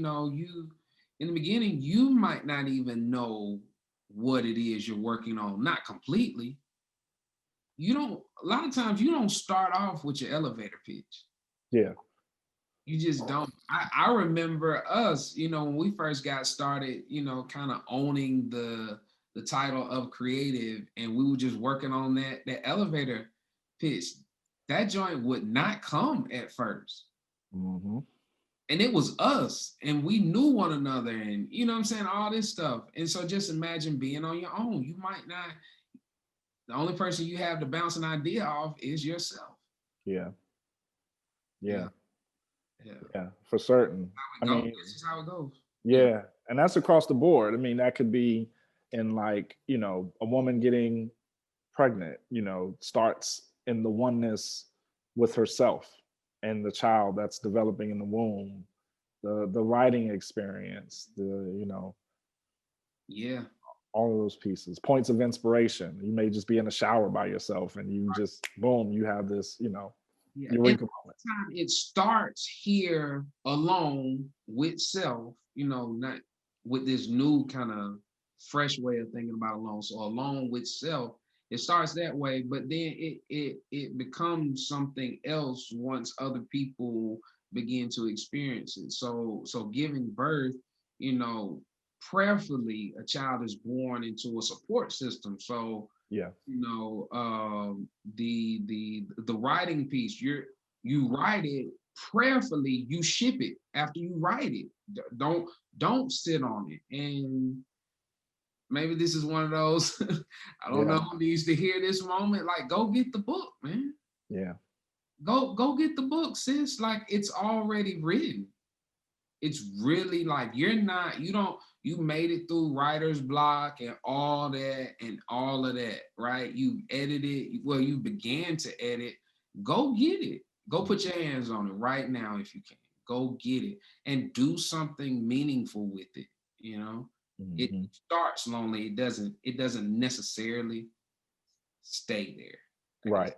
in the beginning, you might not even know what it is you're working on, not completely. You don't A lot of times you don't start off with your elevator pitch. Yeah. You just don't. I remember us, when we first got started, kind of owning the title of creative, and we were just working on that elevator pitch. That joint would not come at first. Hmm. And it was us, and we knew one another, and what I'm saying, all this stuff. And so just imagine being on your own. You might not, the only person you have to bounce an idea off is yourself. Yeah. Yeah, Yeah. yeah. Yeah. For certain. How I it goes. mean, This is how it goes. Yeah. yeah. And that's across the board. I mean, that could be And like, a woman getting pregnant, starts in the oneness with herself and the child that's developing in the womb, the writing experience, Yeah. all of those pieces, points of inspiration. You may just be in the shower by yourself and you just boom, you have this, Yeah. And eureka moment. time it starts here alone with self, not with this new kind of fresh way of thinking about alone. So alone with self, it starts that way, but then it becomes something else once other people begin to experience it. So giving birth, you know, prayerfully a child is born into a support system. So Yeah. the writing piece, you write it prayerfully, you ship it after you write it. Don't sit on it. And maybe this is one of those I don't know Yeah. who needs to hear this moment, like go get the book, man. Yeah. Go get the book, sis. Like it's already written. It's really like you made it through writer's block and all of that, right? You edited, well, you began to edit. Go get it. Go put your hands on it right now if you can. Go get it and do something meaningful with it, you know? It Hmm. starts lonely. It doesn't necessarily stay there. I guess Right.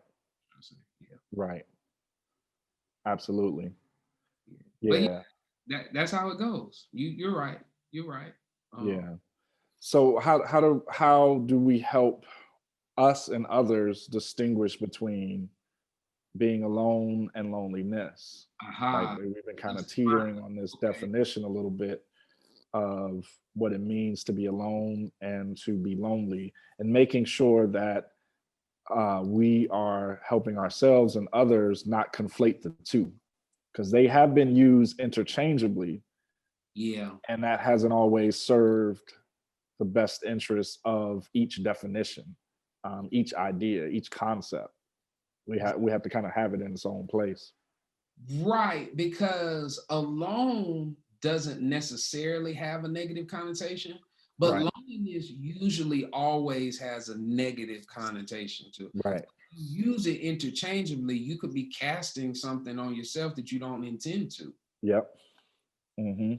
I'm saying. Yeah. Right. Absolutely. Yeah. But yeah, Yeah. that's how it goes. You're right. You're right. Um, Yeah. So how do we help us and others distinguish between being alone and loneliness? Like aha. we've been kind of That's teetering fine. on this Okay. definition a little bit of what it means to be alone and to be lonely, and making sure that we are helping ourselves and others not conflate the two, because they have been used interchangeably, Yeah. and that hasn't always served the best interests of each definition, each idea, each concept. We have to kind of have it in its own place. Right. Because alone doesn't necessarily have a negative connotation, but Right. loneliness usually always has a negative connotation to it. Right. You use it interchangeably, you could be casting something on yourself that you don't intend to. Yep. Hmm.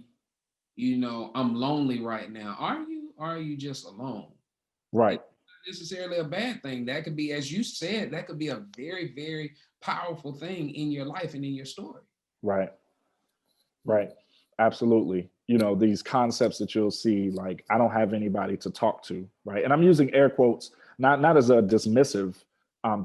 I'm lonely right now. Are you? Or are you just alone? Right. Necessarily a bad thing. That could be, as you said, that could be a very, very powerful thing in your life and in your story. Right. Right. Absolutely. These concepts that you'll see, like, I don't have anybody to talk to, right? And I'm using air quotes, not as a dismissive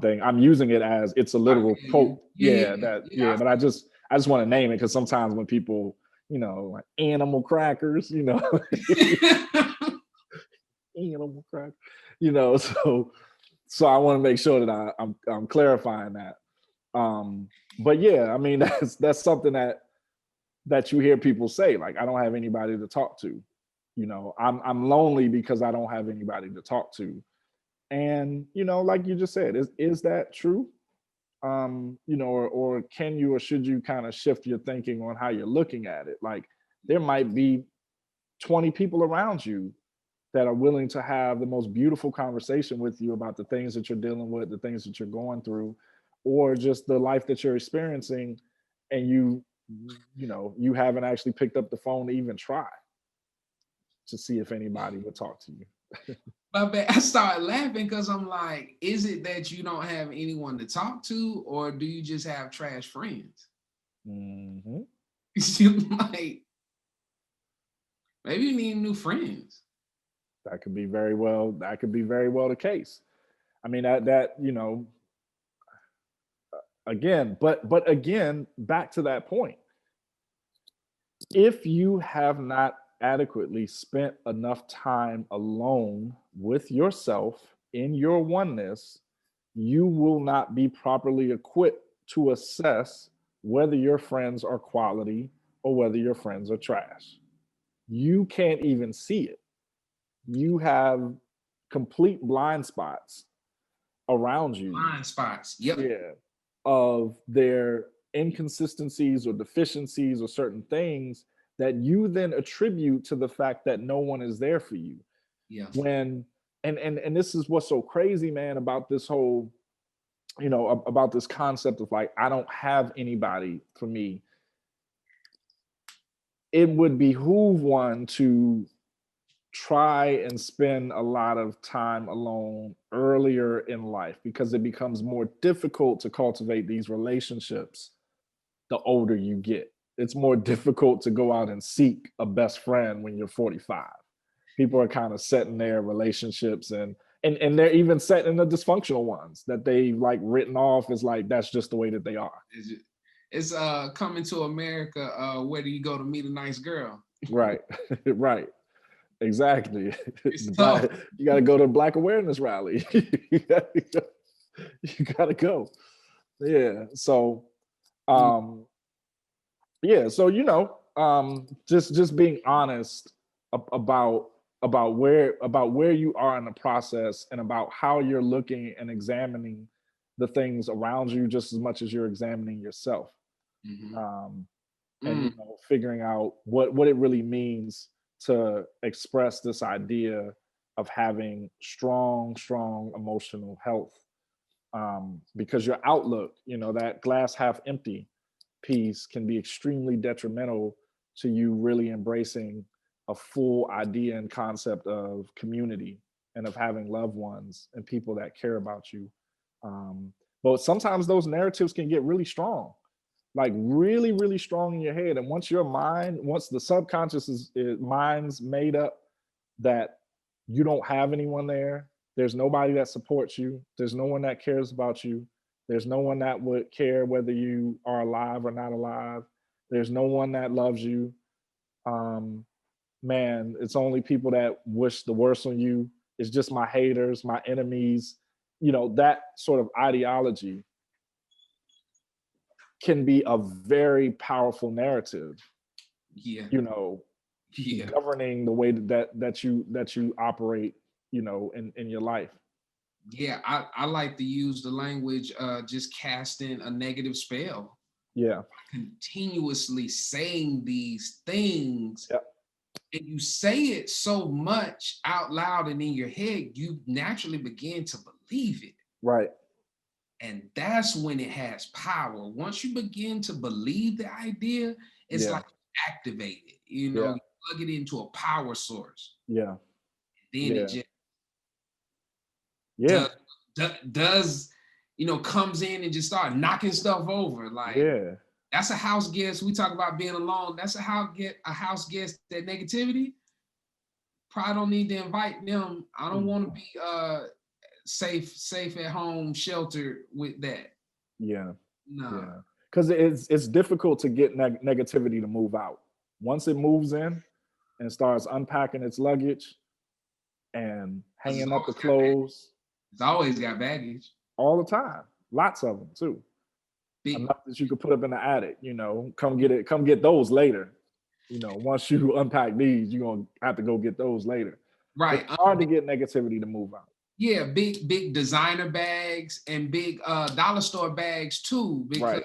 thing. I'm using it as it's a I literal feel quote. you. Yeah, Yeah, that yeah, yeah, but I just want to name it because sometimes when people, like animal crackers, yeah. animal crackers, so I want to make sure that I'm clarifying that. But yeah, I mean that's something that you hear people say, like, I don't have anybody to talk to. I'm lonely because I don't have anybody to talk to. And like you just said, is that true? Or can you, or should you kind of shift your thinking on how you're looking at it? Like, there might be 20 people around you that are willing to have the most beautiful conversation with you about the things that you're dealing with, the things that you're going through, or just the life that you're experiencing, and you haven't actually picked up the phone to even try to see if anybody would talk to you. But I started laughing because I'm like, is it that you don't have anyone to talk to, or do you just have trash friends? Hmm. Like, maybe you need new friends. That could be very well the case. I mean, that again, but again, back to that point, if you have not adequately spent enough time alone with yourself in your oneness, you will not be properly equipped to assess whether your friends are quality or whether your friends are trash. You can't even see it. You have complete blind spots around you, Blind spots. Yep. yeah, of their inconsistencies or deficiencies or certain things that you then attribute to the fact that no one is there for you. Yeah. When and this is what's so crazy, man, about this whole, about this concept of like, I don't have anybody for me. It would behoove one to try and spend a lot of time alone earlier in life, because it becomes more difficult to cultivate these relationships the older you get. It's more difficult to go out and seek a best friend when you're 45. People are kind of set in their relationships, and they're even set in the dysfunctional ones that they like written off as like that's just the way that they are. It's Coming to America. Where do you go to meet a nice girl? Right. Right. Exactly. It's tough. You got to go to a Black awareness rally. You got to go. Yeah. So, um, yeah. So just being honest about where you are in the process, and about how you're looking and examining the things around you just as much as you're examining yourself. Mhm. And figuring out what it really means to express this idea of having strong emotional health, because your outlook, that glass half empty piece, can be extremely detrimental to you really embracing a full idea and concept of community, and of having loved ones and people that care about you. But sometimes those narratives can get really strong, like really really strong in your head. And once the subconscious mind's made up that you don't have anyone there, there's nobody that supports you, there's no one that cares about you, there's no one that would care whether you are alive or not alive, there's no one that loves you, um man, it's only people that wish the worst on you, it's just my haters, my enemies, that sort of ideology can be a very powerful narrative, Yeah. you know, Yeah. governing the way that you operate, in your life. Yeah. I like to use the language, just casting a negative spell, Yeah. continuously saying these things. Yep. And you say it so much out loud and in your head, you naturally begin to believe it. Right. And that's when it has power. Once you begin to believe the idea, it's Yeah. like activate it, Yeah. you plug it into a power source. Yeah. Then it Yeah. just Yeah. does, does comes in and just start knocking stuff over. Like, Yeah. that's a house guest. We talk about being alone. That's a house guest that negativity. Probably don't need to invite them. I don't want to be safe at home, sheltered with that. Yeah. No. Yeah. Because it's difficult to get negativity to move out. Once it moves in and starts unpacking its luggage and hanging up the clothes It's always got baggage. all the time, lots of them too, Big, enough that you could put up in the attic. Come get those later. Once you unpack these, you're gonna have to go get those later. right. It's hard to get negativity to move out. Yeah, big designer bags and big dollar store bags too, because Right.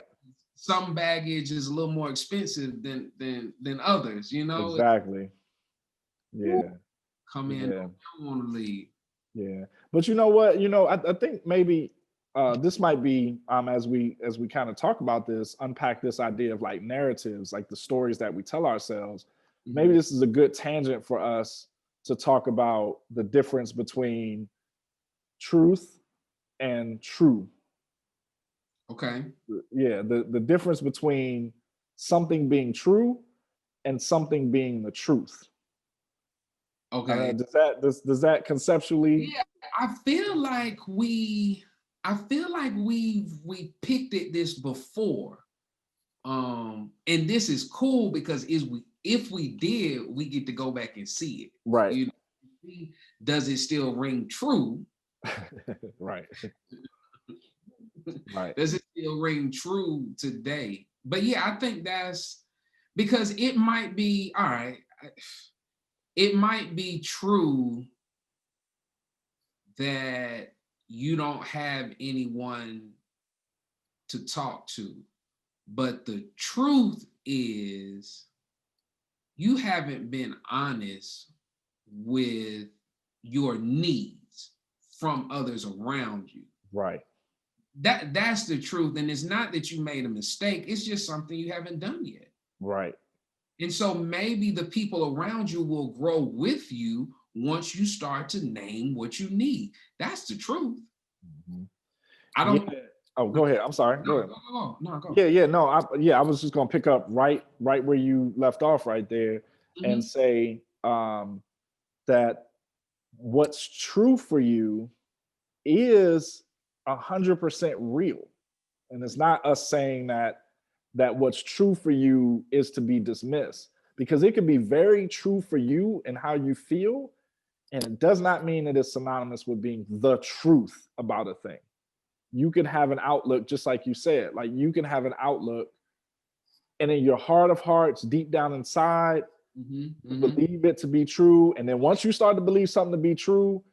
some baggage is a little more expensive than others. Exactly. Yeah. Come in, Yeah. don't want to leave. Yeah. But you know what? I think maybe this might be, as we kind of talk about this, unpack this idea of like narratives, like the stories that we tell ourselves. Maybe this is a good tangent for us to talk about the difference between truth and true. Okay. Yeah, the difference between something being true and something being the truth. Okay. Does that conceptually? Yeah, I feel like we picked it this before. And this is cool because if we did, we get to go back and see it. Right. Does it still ring true? Right. Right. Does it still ring true today? But yeah, I think that's because it might be all right. It might be true that you don't have anyone to talk to, but the truth is you haven't been honest with your needs from others around you. Right. That's the truth. And it's not that you made a mistake, it's just something you haven't done yet. Right. And so maybe the people around you will grow with you once you start to name what you need. That's the truth. Mhm. I don't. Yeah. Oh, go ahead. I'm sorry. Go No, ahead. go. Yeah. No. I was just gonna pick up right where you left off right there, and Mhm. say that what's true for you is 100% real, and it's not us saying that what's true for you is to be dismissed, because it can be very true for you and how you feel, and it does not mean that it's synonymous with being the truth about a thing. You can have an outlook, just like you said, like you can have an outlook, and in your heart of hearts, deep down inside, you believe it to be true. And then once you start to believe something to be true,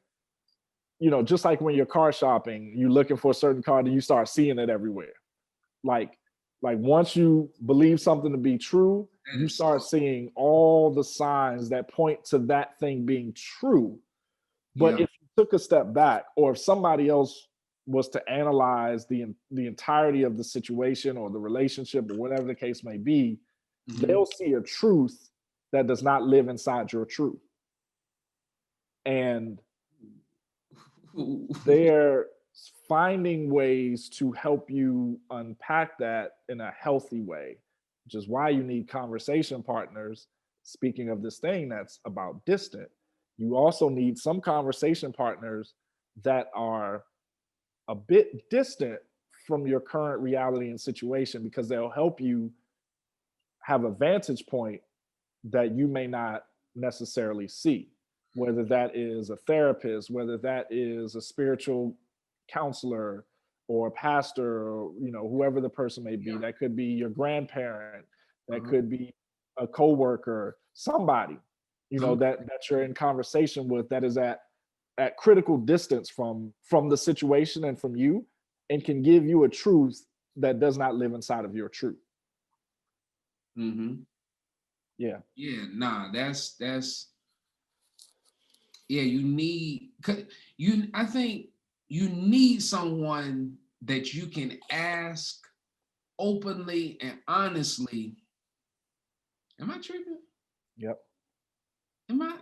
just like when you're car shopping, you're looking for a certain car, and you start seeing it everywhere. Like, once you believe something to be true, That you is start so. seeing all the signs that point to that thing being true. But Yeah. if you took a step back, or if somebody else was to analyze the entirety of the situation or the relationship or whatever the case may be, Mhm. they'll see a truth that does not live inside your truth. And they're finding ways to help you unpack that in a healthy way, which is why you need conversation partners. Speaking of this thing that's about distant, you also need some conversation partners that are a bit distant from your current reality and situation, because they'll help you have a vantage point that you may not necessarily see, whether that is a therapist, whether that is a spiritual counselor or a pastor, or whoever the person may be. Yeah. That could be your grandparent, that Uh-huh. could be a coworker, somebody Come. that you're in conversation with, that is at critical distance from the situation and from you, and can give you a truth that does not live inside of your truth. Mm-hmm. Yeah. Yeah. Nah. That's. Yeah. I think you need someone that you can ask openly and honestly. Am I tripping? Yep. Am I?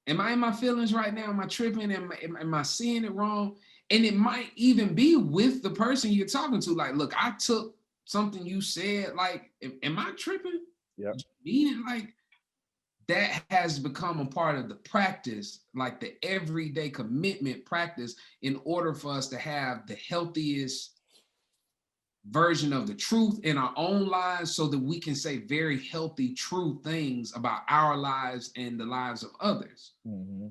Am I in my feelings right now? Am I tripping? Am I seeing it wrong? And it might even be with the person you're talking to. Like, look, I took something you said. Like, am I tripping? Yep. Meaning, like, that has become a part of the practice, like the everyday commitment practice, in order for us to have the healthiest version of the truth in our own lives, so that we can say very healthy, true things about our lives and the lives of others. Hmm.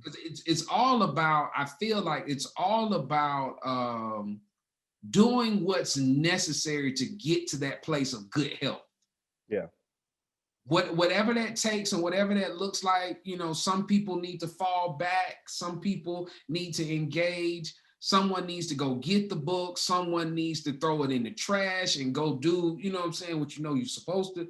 It's all about, I feel like it's all about doing what's necessary to get to that place of good health. Yeah. Whatever that takes and whatever that looks like, some people need to fall back, some people need to engage, someone needs to go get the book, someone needs to throw it in the trash and go do, what I'm saying, what you're supposed to.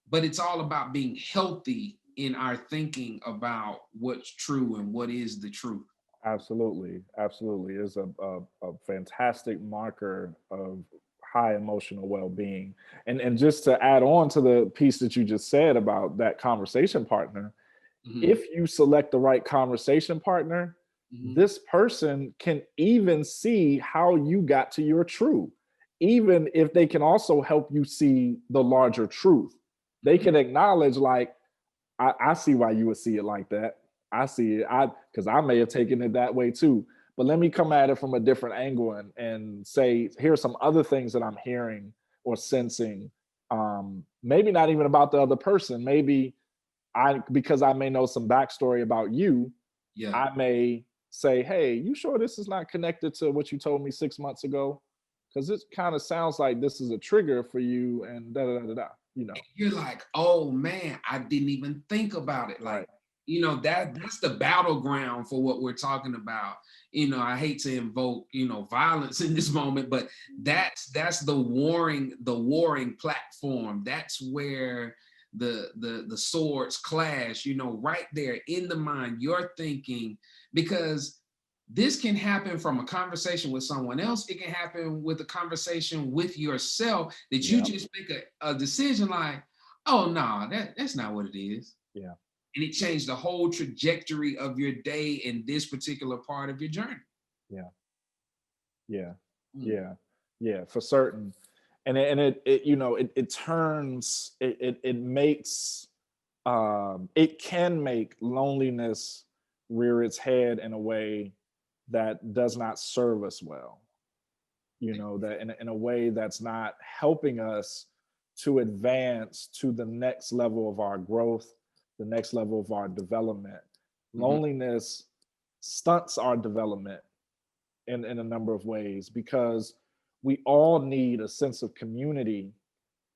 But it's all about being healthy in our thinking about what's true and what is the truth. Absolutely, absolutely. Is a fantastic marker of high emotional well-being. And just to add on to the piece that you just said about that conversation partner, Mhm, if you select the right conversation partner, mhm. this person can even see how you got to your truth, even if they can also help you see the larger truth. They can acknowledge, like, I see why you would see it like that. I see it. Because I may have taken it that way too. But let me come at it from a different angle, and say, here's some other things that I'm hearing or sensing. Maybe not even about the other person. Maybe because I may know some backstory about you, Yeah. I may say, hey, you sure this is not connected to what you told me 6 months ago? Because it kind of sounds like this is a trigger for you, and da da da da da. You're like, oh man, I didn't even think about it. Like, Right. that's the battleground for what we're talking about. I hate to invoke, violence in this moment, but that's the warring platform. That's where the swords clash, you know, right there in the mind, you're thinking, because this can happen from a conversation with someone else. It can happen with a conversation with yourself, that you Yeah. just make a decision like, oh no, that's not what it is. Yeah. And it changed the whole trajectory of your day in this particular part of your journey. Yeah. Yeah. Mm. Yeah. Yeah, for certain. And it you know, it turns, it makes, it can make loneliness rear its head in a way that does not serve us well. You know, that in a way that's not helping us to advance to the next level of our growth, the next level of our development. Mhm. Loneliness stunts our development in a number of ways, because we all need a sense of community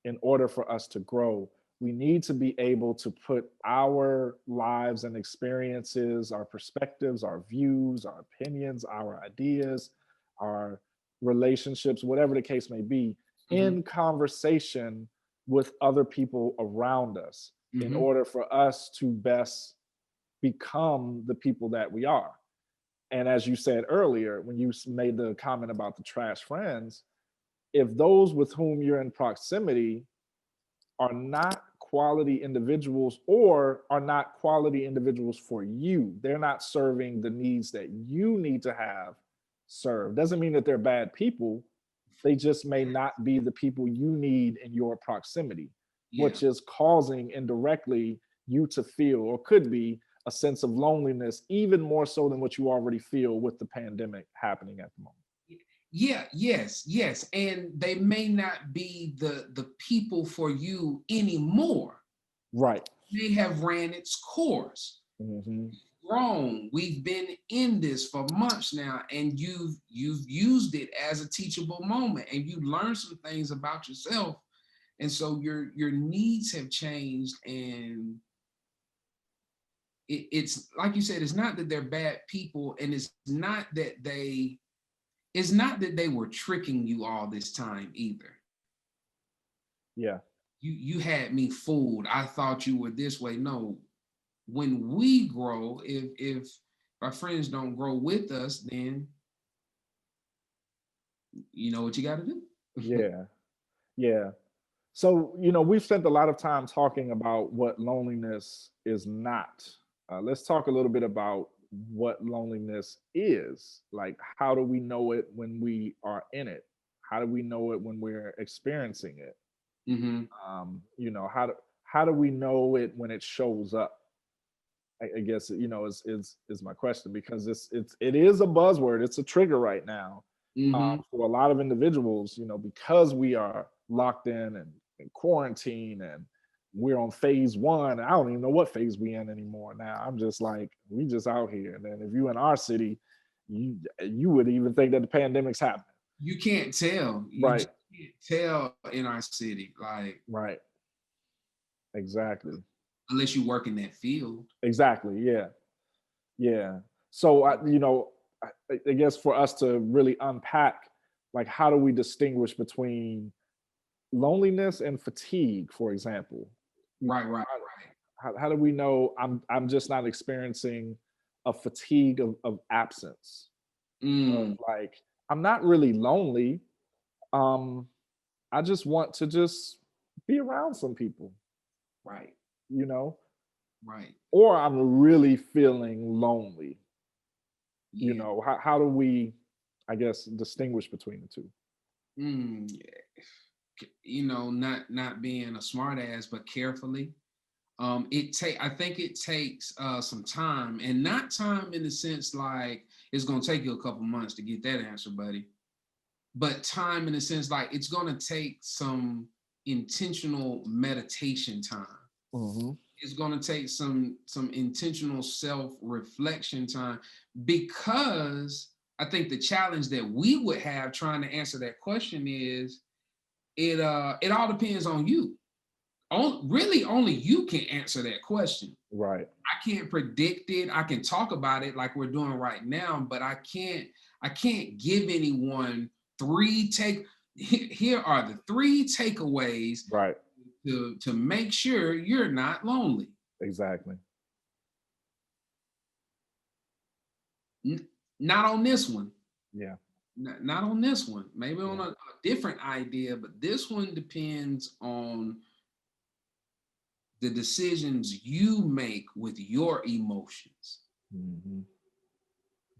in order for us to grow. We need to be able to put our lives and experiences, our perspectives, our views, our opinions, our ideas, our relationships, whatever the case may be, Mhm. in conversation with other people around us in Mhm. order for us to best become the people that we are. And as you said earlier, when you made the comment about the trash friends, if those with whom you're in proximity are not quality individuals, or are not quality individuals for you, they're not serving the needs that you need to have served. Doesn't mean that they're bad people. They just may not be the people you need in your proximity, Yeah. which is causing indirectly you to feel, or could be, a sense of loneliness, even more so than what you already feel with the pandemic happening at the moment. Yeah, yes, yes. And they may not be the people for you anymore. Right. They have ran its course. Hmm. Grown. We've been in this for months now, and you've used it as a teachable moment, and you learned some things about yourself. And so your needs have changed, and it's like you said, it's not that they're bad people, and it's not that they were tricking you all this time either. Yeah. You had me fooled. I thought you were this way. No, when we grow, if our friends don't grow with us, then you know what you got to do. Yeah. Yeah. So, you know, we've spent a lot of time talking about what loneliness is not. Let's talk a little bit about what loneliness is. Like, how do we know it when we are in it? How do we know it when we're experiencing it? Hmm. You know, how do we know it when it shows up? I guess, you know, is my question, because it is a buzzword. It's a trigger right now, Hmm. for a lot of individuals. You know, because we are locked in quarantine, and we're on phase one. I don't even know what phase we in anymore now. I'm just like, we just out here. And then if you in our city, you would even think that the pandemic's happening. You can't tell. You Right. just can't tell in our city, like Right. Exactly. unless you work in that field. Exactly. Yeah. Yeah. So you know, I guess for us to really unpack, like, how do we distinguish between loneliness and fatigue, for example? You Right, know, right, how do we know I'm just not experiencing a fatigue of absence? right. Of like, I'm not really lonely. Um, I just want to just be around some people, Right, you know, right. or I'm really feeling lonely. You Yeah. know, how do we, I guess, distinguish between the two? Yeah. You know, not being a smart ass, but carefully. I think it takes some time, and not time in the sense like it's gonna take you a couple months to get that answer, buddy. But time in the sense like it's gonna take some intentional meditation time. Hmm. It's going to take some intentional self-reflection time, because I think the challenge that we would have trying to answer that question is it all depends on you. Really only you can answer that question. Right. I can't predict it. I can talk about it like we're doing right now, but I can't give anyone three take here are the three takeaways Right. to make sure you're not lonely. Exactly. Not on this one. Yeah. Not on this one. Maybe on a different idea, but this one depends on the decisions you make with your emotions. Mm-hmm.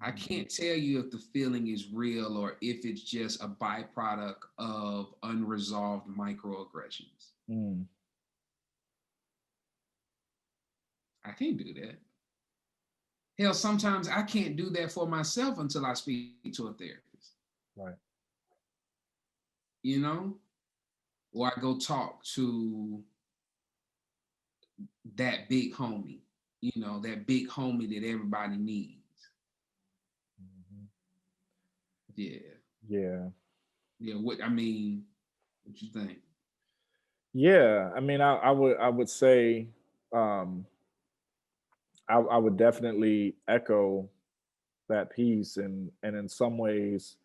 I can't tell you if the feeling is real or if it's just a byproduct of unresolved microaggressions. Mm. I can't do that. Hell, sometimes I can't do that for myself until I speak to a therapist. Right. You know, or I go talk to that big homie, that big homie that everybody needs. Mm-hmm. Yeah. Yeah. Yeah. What you think? Yeah. I mean, I would say, um, I would definitely echo that piece, and in some ways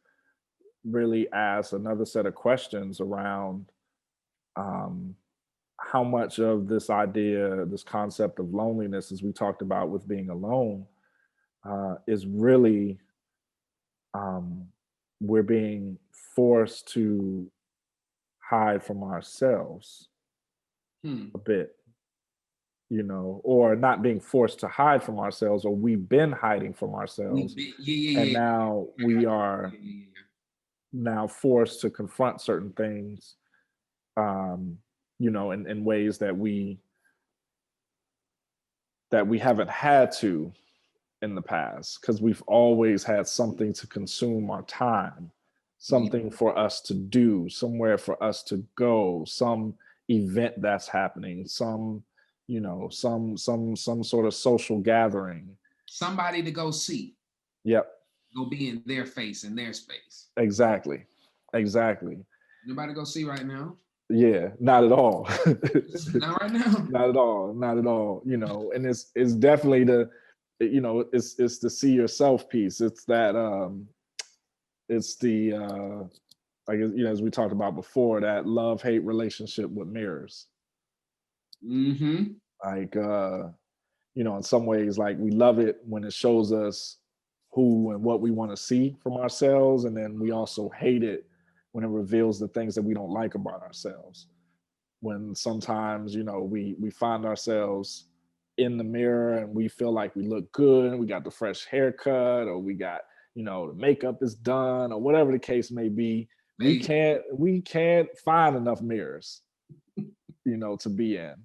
really ask another set of questions around, um, how much of this idea, this concept of loneliness, as we talked about with being alone, is really, um, we're being forced to hide from ourselves Hmm. a bit, or not being forced to hide from ourselves, or we've been hiding from ourselves, and Yeah. now we are Yeah. now forced to confront certain things, um, in ways that we haven't had to in the past, because we've always had something to consume our time, Yeah. something for us to do, somewhere for us to go, some event that's happening, some sort of social gathering. Somebody to go see, Yep. go be in their face, in their space. Exactly. Exactly. Nobody go see right now. Yeah, not at all. Not right now. Not at all. Not at all. And it's definitely it's the see yourself piece. It's that, it's the, I guess, as we talked about before, that love-hate relationship with mirrors. Mm-hmm. Like, in some ways, like, we love it when it shows us who and what we want to see from ourselves, and then we also hate it when it reveals the things that we don't like about ourselves. When sometimes, we find ourselves in the mirror and we feel like we look good and we got the fresh haircut, or we got, the makeup is done, or whatever the case may be. we Hey, can't we can't find enough mirrors, to be in,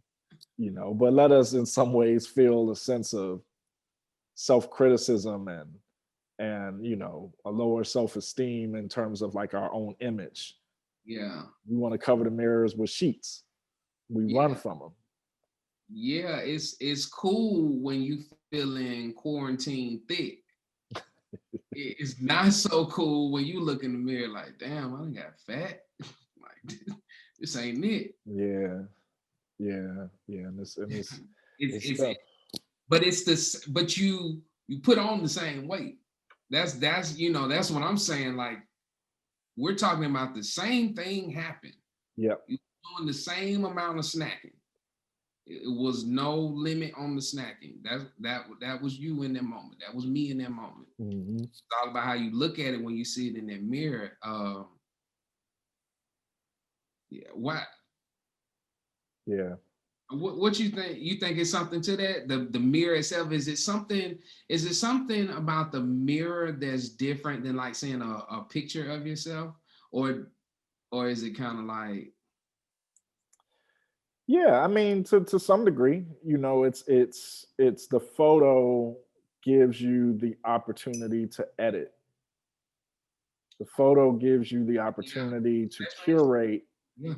but let us in some ways feel a sense of self-criticism, and a lower self-esteem in terms of like our own image. yeah. We want to cover the mirrors with sheets. We run Yeah. from them. Yeah. It's cool when you feeling quarantine thick. It's not so cool when you look in the mirror like, damn, I done got fat. Like, this ain't it. Yeah, yeah, and it's It's tough. but it's this, but you put on the same weight. That's what I'm saying. Like, we're talking about the same thing happened. Yep. You doing the same amount of snacking. It was no limit on the snacking. That was you in that moment. That was me in that moment. Hmm. It's all about how you look at it when you see it in that mirror. Yeah. Yeah. What you think? You think it's something to that? The mirror itself, is it something? Is it something about the mirror that's different than like seeing a picture of yourself, or is it kind of like, Yeah, I mean, to some degree, it's the photo gives you the opportunity to edit. The photo gives you the yeah, opportunity to that's curate yeah,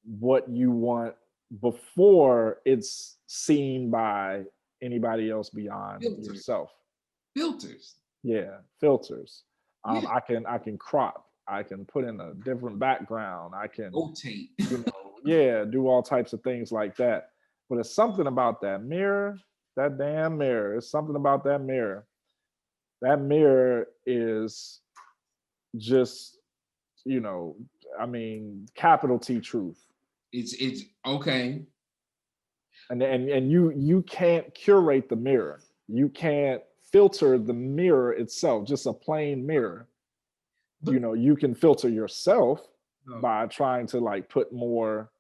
what you want before it's seen by anybody else beyond filters, yourself. filters, Yeah, filters. yeah, I can crop. I can put in a different background. I can, rotate. yeah, do all types of things like that. But it's something about that mirror, that damn mirror. It's something about that mirror. That mirror is just, you know, I mean, capital T truth. It's okay. And you can't curate the mirror. You can't filter the mirror itself, just a plain mirror. But You can filter yourself no, by trying to like put more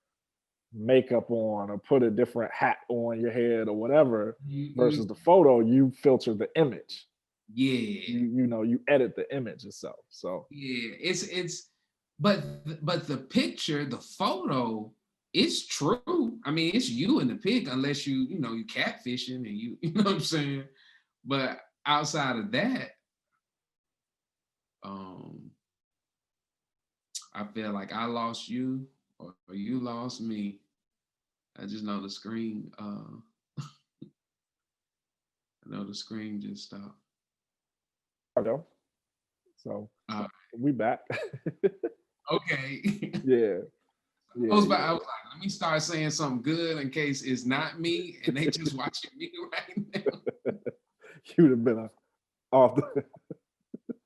makeup on or put a different hat on your head or whatever, versus the photo, you filter the image. yeah, You edit the image itself. So yeah. But the picture, the photo, it's true. I mean, it's you in the pic, unless you catfishing and you know what I'm saying. But outside of that, um, I feel like I lost you or you lost me. I just know the screen. I know the screen just stopped. I go. So Uh, we back. okay. Yeah. I was Yeah. about. I was like, let me start saying something good in case it's not me and they just watching me right now. You'd have been off the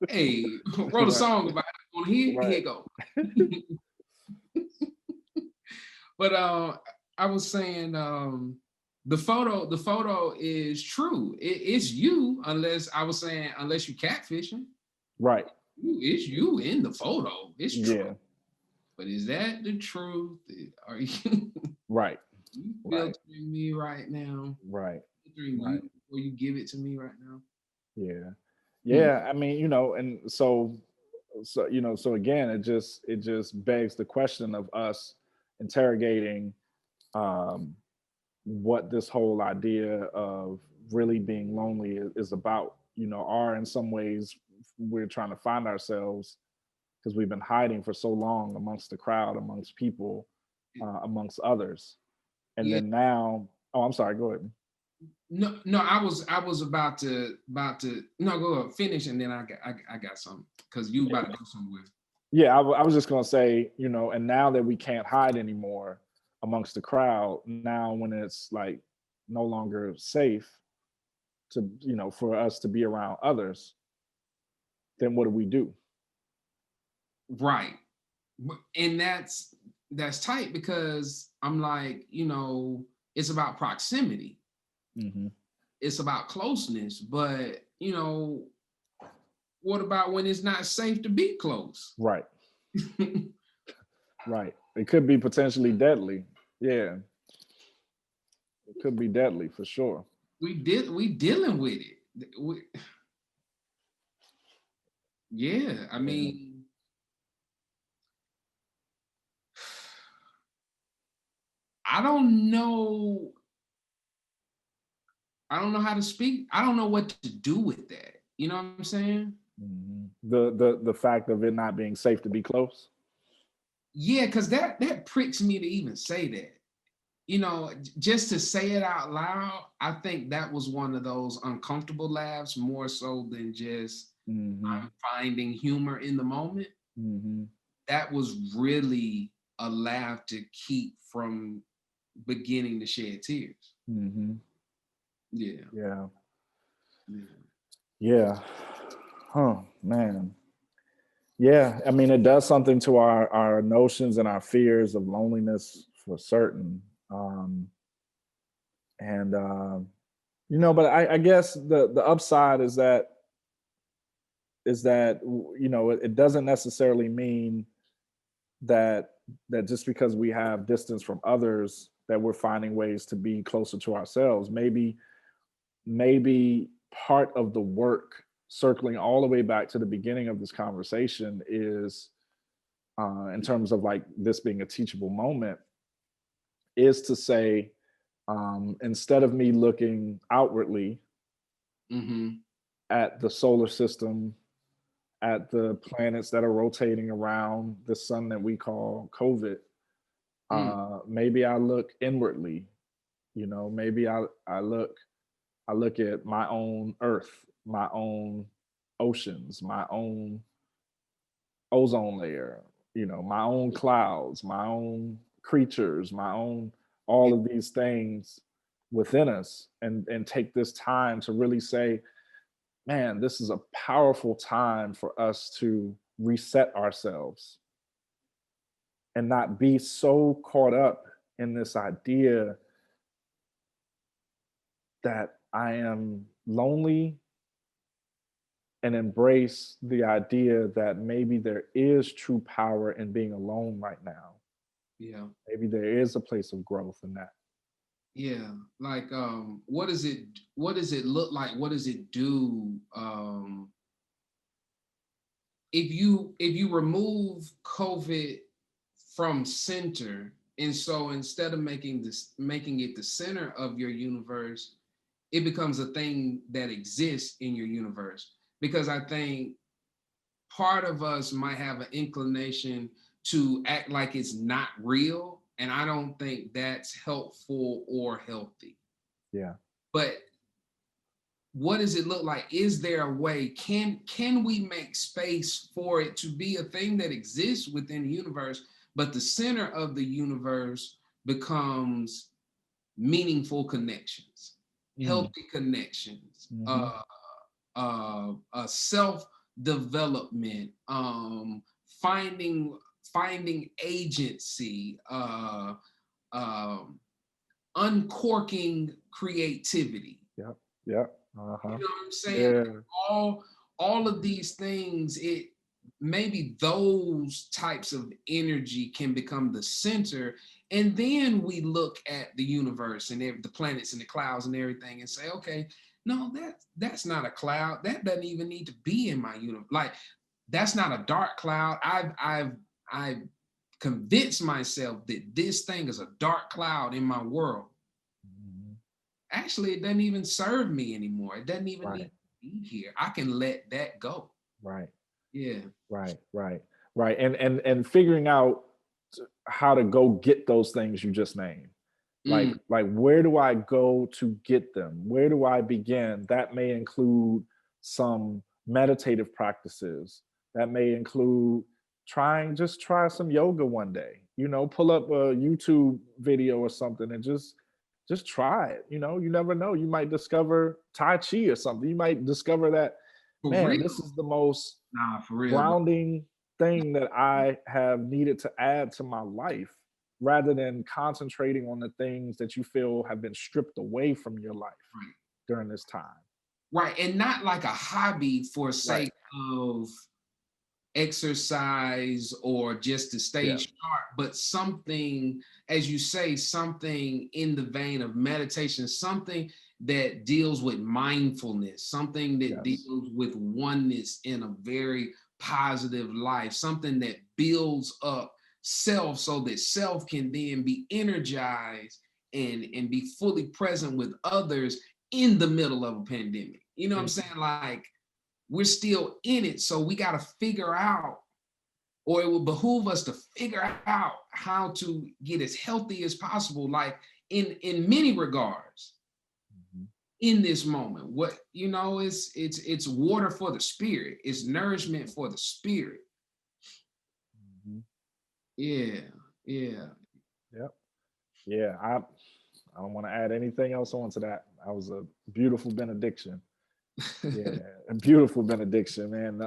Hey, wrote a right. song about it. On here, Right. here you go. But I was saying the photo is true. It's you, unless I was saying unless you catfishing. Right. It's you in the photo. It's true. Yeah. But is that the truth? Are you Right. you Right. filtering me right now? Right. Filtering you Right. before you give it to me right now? Yeah. Hmm. Yeah. I mean, and so again, it just begs the question of us interrogating um what this whole idea of really being lonely is about. Are in some ways we're trying to find ourselves because we've been hiding for so long amongst the crowd, amongst people, amongst others. And Yeah. then now, oh, I'm sorry, go ahead. No, no, I was about to no go ahead, finish and then I got something because you about to go somewhere. Yeah, I was just gonna say, and now that we can't hide anymore amongst the crowd, now when it's like no longer safe to, for us to be around others, then what do we do? Right. And that's tight because I'm like, it's about proximity. Hmm. It's about closeness, but what about when it's not safe to be close? Right, right. It could be potentially deadly. Yeah, it could be deadly for sure. We dealing with it. Yeah, I Yeah. mean, I don't know. I don't know how to speak. I don't know what to do with that. You know what I'm saying? The fact of it not being safe to be close. Yeah, because that pricks me to even say that. Just to say it out loud, I think that was one of those uncomfortable laughs more so than just Hmm. I'm finding humor in the moment. Hmm. That was really a laugh to keep from beginning to shed tears. Hmm. Yeah. Yeah. Yeah. Yeah. Huh, man. Yeah, I mean, it does something to our notions and our fears of loneliness for certain. And but I guess the upside is that it doesn't necessarily mean that just because we have distance from others that we're finding ways to be closer to ourselves. Maybe part of the work, circling all the way back to the beginning of this conversation, is in terms of like this being a teachable moment, is to say, instead of me looking outwardly Mm-hmm. at the solar system, at the planets that are rotating around the sun that we call COVID, Mm. maybe I look inwardly. Maybe I look at my own Earth, my own oceans, my own ozone layer, my own clouds, my own creatures, my own all of these things within us, and take this time to really say, man, this is a powerful time for us to reset ourselves, and not be so caught up in this idea that I am lonely, and embrace the idea that maybe there is true power in being alone right now. Yeah. Maybe there is a place of growth in that. Yeah. Like, what does it look like? What does it do? If you remove COVID from center, and so instead of making it the center of your universe, it becomes a thing that exists in your universe. Because I think part of us might have an inclination to act like it's not real, and I don't think that's helpful or healthy. Yeah. But what does it look like? Is there a way? Can we make space for it to be a thing that exists within the universe, but the center of the universe becomes meaningful connections, Mm. healthy connections, Hmm. self development, finding agency, um, uncorking creativity. Yep. Yep. Uh-huh. You know what I'm saying? Yeah. All of these things, it maybe those types of energy can become the center, and then we look at the universe and the planets and the clouds and everything and say, okay, no, that's not a cloud. That doesn't even need to be in my universe. Like, that's not a dark cloud. I've convinced myself that this thing is a dark cloud in my world. Mhm. Actually, it doesn't even serve me anymore. It doesn't even need Right. to be here. I can let that go. Right. Yeah. Right. Right. Right. And figuring out how to go get those things you just named. Mm, Like where do I go to get them? Where do I begin? That may include some meditative practices. That may include try some yoga one day. You know, pull up a YouTube video or something and just try it. You know, you never know. You might discover Tai Chi or something. You might discover that, for man, real. this is the most Nah, for real, bro. grounding thing that I have needed to add to my life, rather than concentrating on the things that you feel have been stripped away from your life Right. during this time. Right. And not like a hobby for Right. sake of exercise or just to stay Yeah. sharp, but something, as you say, something in the vein of meditation, something that deals with mindfulness, something that Yes. deals with oneness in a very positive life, something that builds up self so that self can then be energized and be fully present with others in the middle of a pandemic. You know what I'm Mm. saying? Like, we're still in it. So we got to figure out, or it will behoove us to figure out how to get as healthy as possible, like in many regards Mhm. in this moment. What, it's water for the spirit, it's nourishment for the spirit. Mhm. Yeah, yeah. Yep. Yeah. I don't want to add anything else onto that. That was a beautiful benediction. Yeah, a beautiful benediction, man.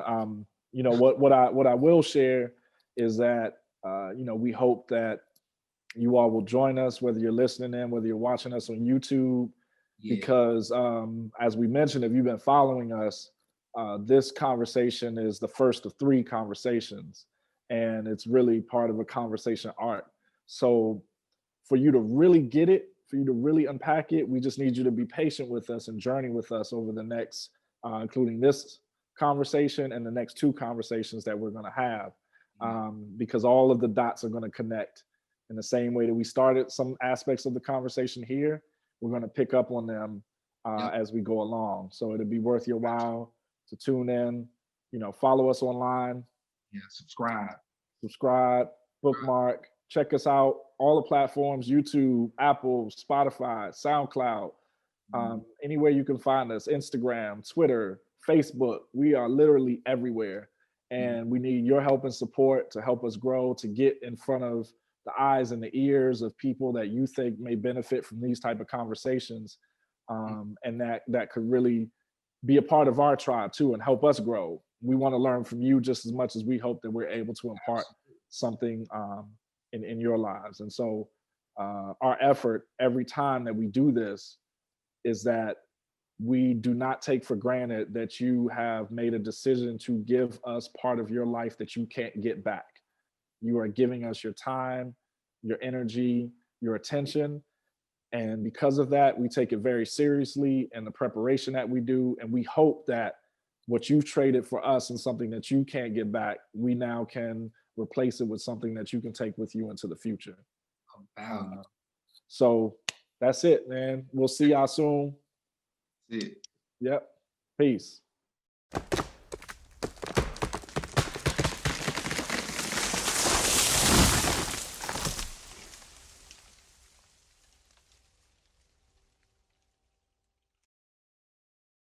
You know what I will share is that you know, we hope that you all will join us, whether you're listening in, whether you're watching us on YouTube, Yeah. because as we mentioned, if you've been following us, this conversation is the first of three conversations, and it's really part of a conversation art. So for you to really get it, for you to really unpack it, we just need you to be patient with us and journey with us over the next, including this conversation and the next two conversations that we're going to have, Yeah. because all of the dots are going to connect in the same way that we started some aspects of the conversation here. We're going to pick up on them Yep. as we go along. So it'll be worth your while to tune in. You know, follow us online, Yeah. Subscribe. subscribe, bookmark, check us out. All the platforms: YouTube, Apple, Spotify, SoundCloud, Mhm. anywhere you can find us, Instagram, Twitter, Facebook. We are literally everywhere. Yeah. And we need your help and support to help us grow, to get in front of the eyes and the ears of people that you think may benefit from these type of conversations, and that could really be a part of our tribe too and help us grow. We want to learn from you just as much as we hope that we're able to impart something in your lives. And so our effort every time that we do this is that we do not take for granted that you have made a decision to give us part of your life that you can't get back. You are giving us your time, your energy, your attention. And because of that, we take it very seriously in the preparation that we do. And we hope that what you've traded for us and something that you can't get back, we now can replace it with something that you can take with you into the future. So that's it, man. We'll see y'all soon. That's it. Yep. Peace.